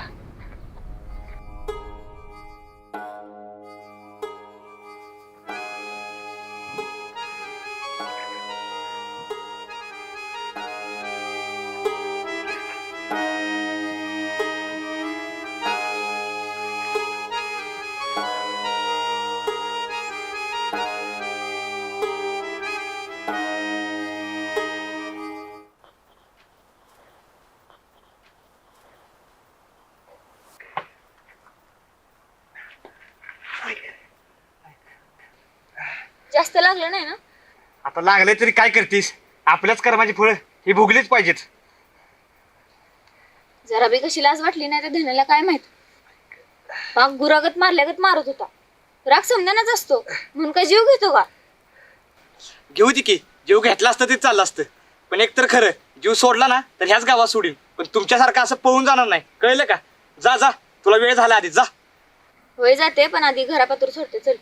जास्त लागलं नाही ना?
आता लागले तरी काय करतीस, आपल्याच कर्माची फळं ही भोगलीच पाहिजेत.
जरा बी कशी लाज वाटली नाही त्या धन्याला काय माहित. पाक गुरागत मारल्यागत मारत होता. राग समजानाच असतो म्हणून काय जीव घेतो का?
घेऊ दे की, जीव घेतला असतं ते चाललं असतं. पण एक तर खरं, जीव सोडला ना तर ह्याच गावात सोडीन, पण तुमच्यासारखं असं पळून जाणार नाही, कळलं का? जा जा, तुला वेळ झाला आधी जा.
होय जाते, पण आधी घरापातूर सोडते. चल.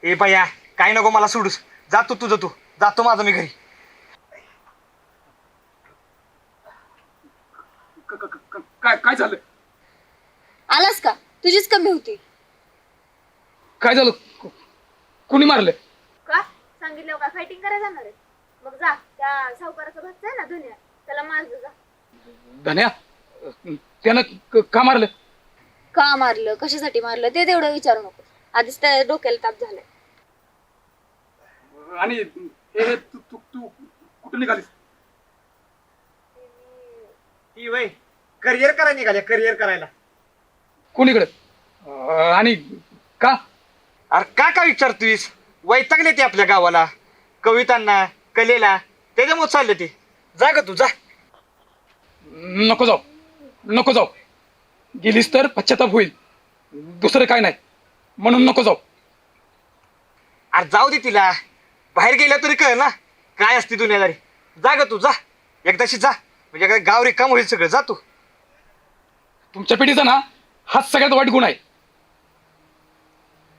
ए बाया, काय नको मला सोडूस, जा तू तुझं, तू जातो माझं मी घरी.
काय झालं?
आलास का? तुझीच कमी होती
काय झालं? कुणी मारलं?
का? सांगितलं का फायटिंग करायला जाणार आहे? मग जा, त्या सावकाराचा भाचा आहे ना धन्या, त्याला मार जा.
धन्या त्यानं का मारलं?
का मारलं, कशासाठी मारलं ते तेवढं विचारू नको. आधीच त्या डोक्याला ताप झालाय.
आणि हे तू कुठं निघालीस?
ती वय करिअर करायला निघाल्या, करिअर करायला.
कोणीकडे आणि का?
अरे का विचारतोयस? वैतागले ते आपल्या गावाला, कवितांना, कलेला, त्याच्यामुळे चालले ते. जा ग तू जा.
नको जाऊ. गेलीस तर पश्चाताप होईल, दुसरं काय नाही, म्हणून नको जाऊ.
अरे जाऊ दे तिला, बाहेर गेल्या तरी कळ ना काय असते दुनियादारी. जा ग तू जा, एकदाशी जा, म्हणजे काय गाव रिकाम होईल सगळं. जा तू.
तुमच्या पिढीचा ना हाच सगळ्यात वाईट गुण आहे.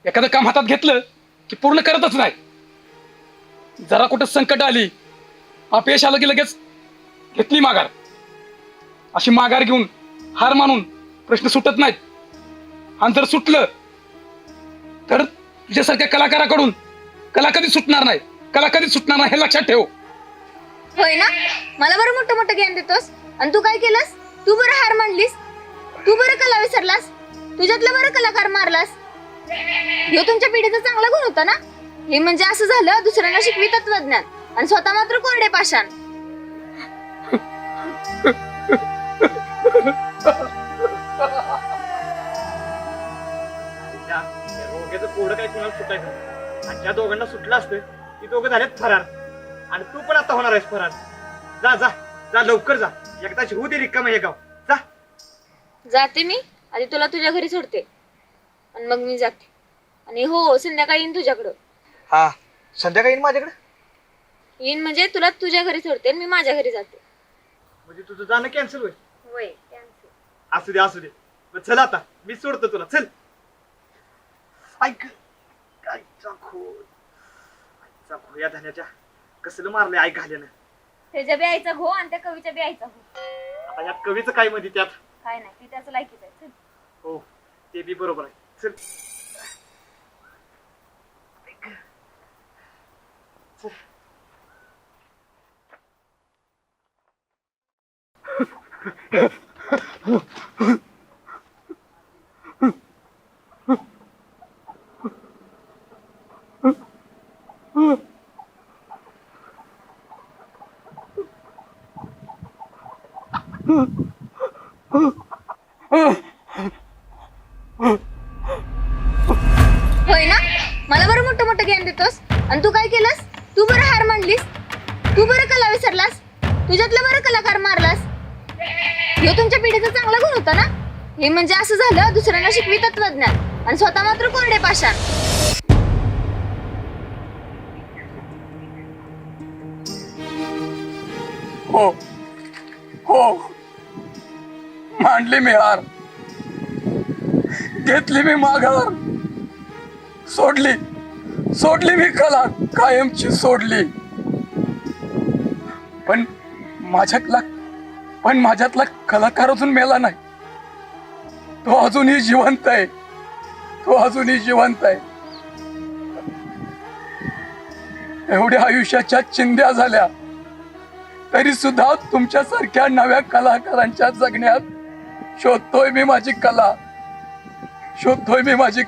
एखादं काम हातात घेतलं की पूर्ण करतच नाही. जरा कुठं संकट आली, अपयश आलं की लगेच घेतली माघार. अशी माघार घेऊन हार मानून प्रश्न सुटत नाहीत. आणि जर सुटलं तर तुझ्यासारख्या कलाकाराकडून कला कधीच सुटणार नाही हे लक्षात ठेव.
होय ना? मला बरं मोठं मोठं ज्ञान देतोस, आणि तू काय केलंस? तू बरं हार मांडलीस, तू बरं कला विसरलास, तुझ्यातलं बरं कलाकार मारलास. ह्यो तुमच्या पिढीचा चांगला गुण होता ना? हे म्हणजे असं झालं, दुसऱ्यांना शिकवी तत्वज्ञान आणि स्वतः मात्र कोरडे पाषाण.
रोग्याचं कोरडं काय कुणाला सुटायचं, आणि ज्या दोघांना सुटलं असतं ती दोघं झालेत फरार, आणि तू पण आता होणार आहेस फरार. जा जा जा, लवकर जा, एकदाची होऊ दे रिकाम हे गाव. जा.
जाते मी, आधी तुला तुझ्या घरी सोडते आणि मग मी जाते. आणि हो, संध्याकाळी येईन तुझ्याकडं.
हा, संध्याकाळी येईन माझ्याकडे.
येईन म्हणजे तुला तुझ्या घरी सोडते आणि मी माझ्या घरी जाते.
म्हणजे तुझं जाणं कॅन्सल होईल?
होय, कॅन्सल.
असू दे. मग चल आता, मी सोडतो तुला. चल. ऐक, काय चाखो या धान्याच्या कसलं मारलंय ऐक घाल्यानं.
त्याच्या बी आईचा घो आणि त्या कवीच्या बी आईचा घो.
आता यात कवीचं काय मध्ये त्यात?
काय नाही, ती त्याचं लायकीच आहे. चल.
हो, ते बी बरोबर आहे. चल. चल.
होय ना? मला बरं मोठं मोठं ज्ञान देतोस, आणि तू काय केलंस? तू बरं हार मांडलीस, तू बरं कला विसरलास, तुझ्यातलं बरं कलाकार मारलास. ह्यो तुमच्या पिढीचा चांगला गुण होता ना? हे म्हणजे असं झालं, दुसऱ्यांना शिकवी तत्वज्ञान आणि स्वतः मात्र कोरडे पाषाण.
हो मांडली मी हार, घेतली मी माघार, सोडली मी कला कायमची सोडली. पण माझ्यातला कलाकार अजून मेला नाही. तो अजूनही जिवंत आहे. एवढ्या आयुष्याच्या चिंध्या झाल्या तरी सुद्धा तुमच्यासारख्या नव्या कलाकारांच्या जगण्यात शोधतोय मी माझी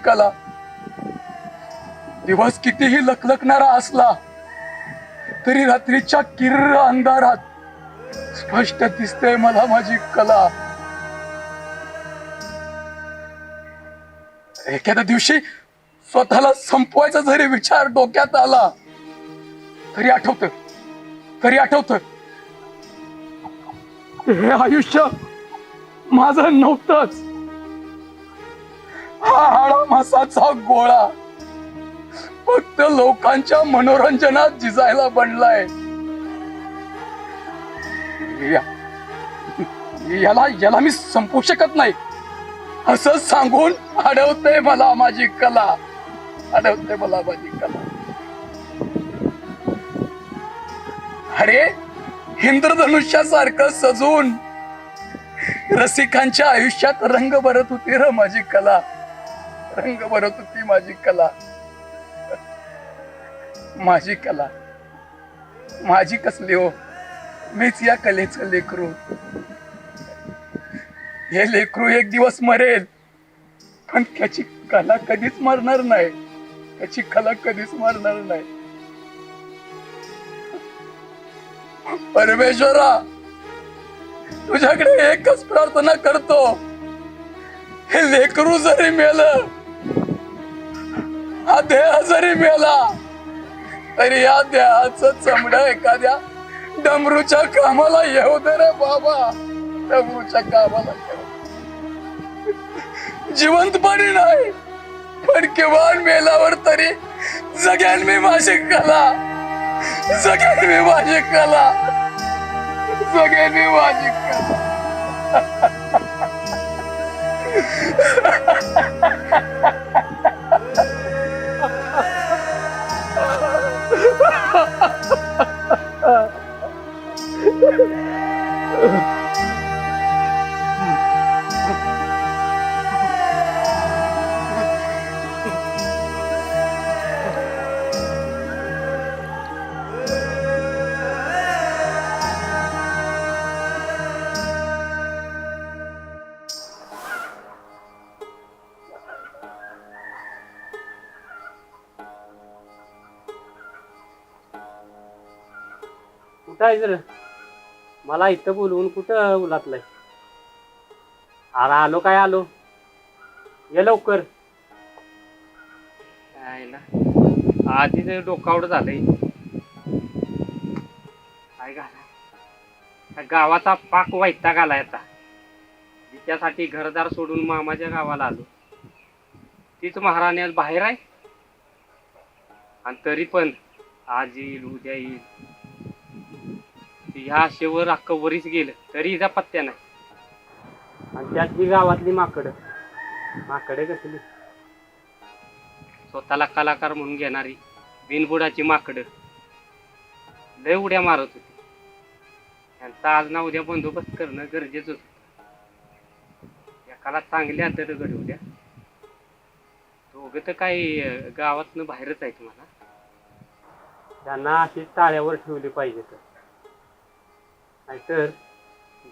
कला. दिवस कितीही लखलखणारा असला तरी रात्रीच्या किर्र अंधारात स्पष्ट दिसते मला माझी कला. एखाद्या दिवशी स्वतःला संपवायचा जरी विचार डोक्यात आला खरी आठवतं हे आयुष्य माझं नव्हतंच. हा हाडामासाचा गोळा फक्त लोकांच्या मनोरंजनात झिजायला बनलाय. याला मी संपू शकत नाही असं सांगून अडवते मला माझी कला. अरे इंद्रधनुष्यासारखं सजून रसिकांच्या आयुष्यात रंग भरत होती र माझी कला. माझी कसली हो, मीच या कलेचं लेकरू. हे लेकरू एक दिवस मरेल, पण त्याची कला कधीच मरणार नाही. परमेश्वरा, तुझ्याकडे एकच प्रार्थना करतो, हे लेकरू जरी मेलं, हा देह जरी मेला, तरी या देहाचं चमड एखाद्या डमरूच्या कामाला येऊ दे रे बाबा. जिवंतपणी नाही, पण किमान मेल्यावर तरी जगेन मी माझी कला.
कुठं आहे जर मला इथं बोलवून कुठं उलातलाय? अरे आलो ये लवकर. आधीच डोकावड झालंय. काय घाला गावाचा पाक वैताग आलाय आता. त्यासाठी घरदार सोडून मामाच्या गावाला आलो. तीच महाराणी आज बाहेर आहे, आणि तरी पण आज येईल उद्या येईल. ह्या आशेवर अख्खं वरीच गेलं तरी हिचा पत्त्या नाही. आणि त्यात ही गावातली माकडं कसली स्वतःला कलाकार म्हणून घेणारी बिनबुडाची माकडं लय उड्या मारत होती. त्यांचा आज ना उद्या बंदोबस्त करणं गरजेचं होतं. एकाला चांगल्या दरगड उद्या दोघं तर काही गावातनं बाहेरच आहेत. मला त्यांना अशीच ताळ्यावर ठेवली पाहिजे. तर नाहीतर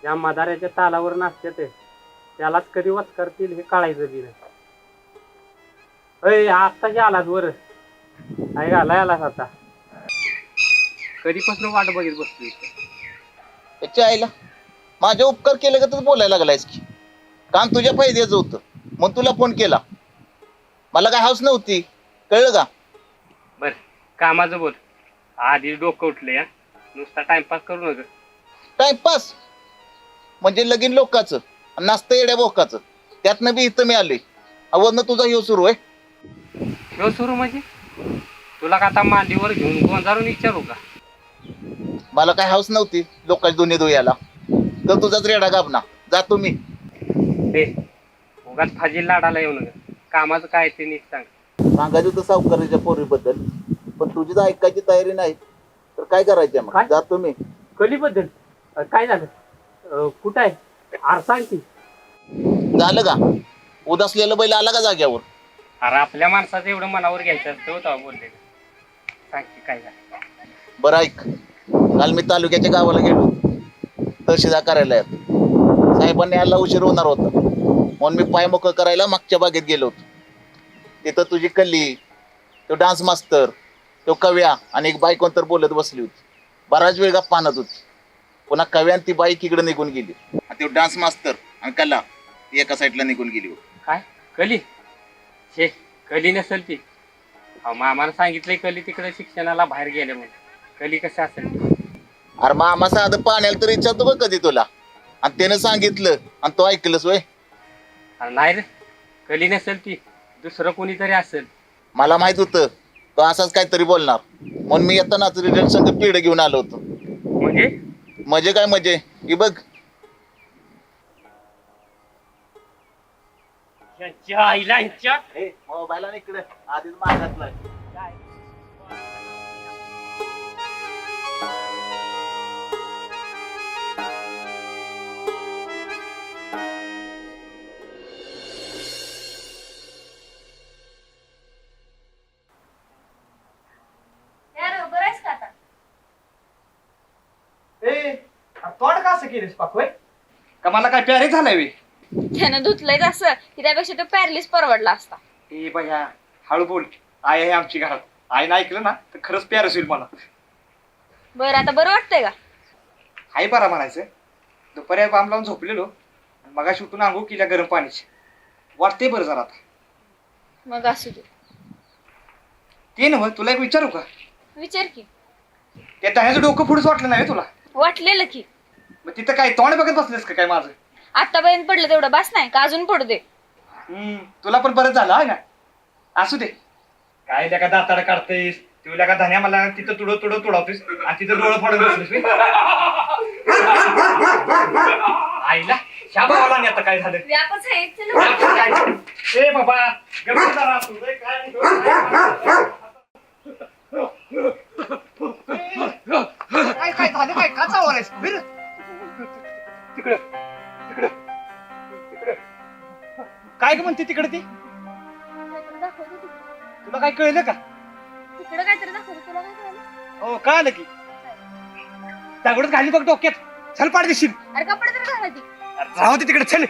ज्या मदाऱ्याच्या तालावर नाचतात त्यालाच कधी वाच करतील हे कळायचं बी नाही. आत्ताची आलास वर काय घालायलास आता? कधीपासून वाट बघित बसली
त्याच्या आईला माझे उपकार केले का तर बोलायला लागलायस की काम तुझ्या फायद्याचं होतं मग तुला फोन केला. मला काय हौस नव्हती, कळलं का?
बर कामाचं बोल. आधी डोकं उठले या नुसता टाइमपास करू नका.
टाइमपास म्हणजे लगीन लोकांचं नाचतं येड्या बोकाचं, त्यातनं बी इथं मी आलोय. अवरनं तुझा ह्यो सुरू आहे.
ह्यो सुरू म्हणजे तुला का आता मांडीवर घेऊन गोंजारून विचारू का?
मला काय हौस नव्हती लोकांची दोन्ही याला, तर तुझाच रेडा गाबना. जातो मी.
उगाच फाजील लाडाला येऊ नका. कामाचं काय ते नीट सांग.
सांगायचं होतं सावकाराच्या पोरीबद्दल, पण तुझीच ऐकायची तयारी नाही तर काय करायचं मग? जातो मी.
कलीबद्दल काय झालं? कुठं आहे? आर सांग की.
झालं का? उदासलेला बैल आला का जाग्यावर?
अरे आपल्या माणसाचं एवढं मनावर घ्यायचं असतं होतं बोलले. सांग की काय झालं?
बरं ऐक, काल मी तालुक्याच्या गावाला गेलो तहसीलदार कार्यालयात. साहेबांनी यायला उशीर होणार होता म्हणून मी पाय मोकळं करायला मागच्या बागेत गेलो होतो. तिथं तुझी कल्ली, तो डान्स मास्तर, तो कव्या आणि एक बाई कोणतर बोलत बसली होती. बराच वेळ गप्पा आणत होती. पुन्हा कव्या आणि ती बाई इकडे निघून गेली. तो डान्स मास्तर आणि कला एका साईडला निघून गेली होती.
काय कली? शे कली नसेल ती. मामानं सांगितलंय कली तिकडे शिक्षणाला बाहेर गेले म्हणून. कली कसं असेल
अरे मामा साधं पाण्याला तरी विचारतो बघ कधी तुला, आणि त्यानं सांगितलं आणि तो ऐकलंस वय.
अरे नाही रे, कली नसेल ती, दुसरं कोणीतरी असेल.
मला माहित होतं तो असाच काहीतरी बोलणार, म्हणून मी येतानाच रिझल्ट संग पेढ घेऊन आलो होतो.
म्हणजे
मजे काय मजे की बघ.
ह्यांच्या आईला ह्यांच्या
मोबाईल इकडे आधीच मागातला.
यार बरं आहेस का आता?
तोंड का असं केलीस पाकवे?
का मला काय प्यारे झालाय वे?
त्यानं धुतलंय असं की त्यापेक्षा तो पॅरलिस परवडला असता.
ए भैया हळू बोल, आई आहे आमची घरात. आईनं ऐकलं ना तर खरंच प्यारच होईल मला.
बरं आता बरं वाटतंय का?
आई बरा म्हणायचं. दुपारी बाम लावून झोपलेलो, मगाशी उठून आंघोळ केल्या गरम पाण्याची. वाटते बरं जरा आता.
मग असू दे.
ते नव्ह, तुला एक विचारू का?
विचार की.
त्या दह्याचं डोकं पुढेच वाटलं नाही तुला?
वाटलेलं की.
मग तिथं काय तोंड बघत बसलेस का काय माझं?
आतापर्यंत पडलं तेवढं बास नाही का अजून पडू दे?
तुला पण बरंच झालं आहे ना. असू दे. काय त्या का दाताड काढतेस, तुला का धन्या मला तिथं तुडवतेस आणि तिथं डोळं फाडून बसलीस. आईला ह्या भावाला नाही आता काय झालं.
व्यापच आहे चल.
ए बाबा गप्प जरा तू. काय झालं काय का चावलायस? तिकडं तिकडं तिकडं काय ग म्हणते तिकडे ती? तुला काय कळलं का?
तिकडं काहीतरी दाखवतो तुला काय कळलं?
हो कळलं की. दगडच घाली बघ डोक्यात. चल पाड दिशील.
अरे कपडे तर घाला ती.
राहू दे तिकडे चल.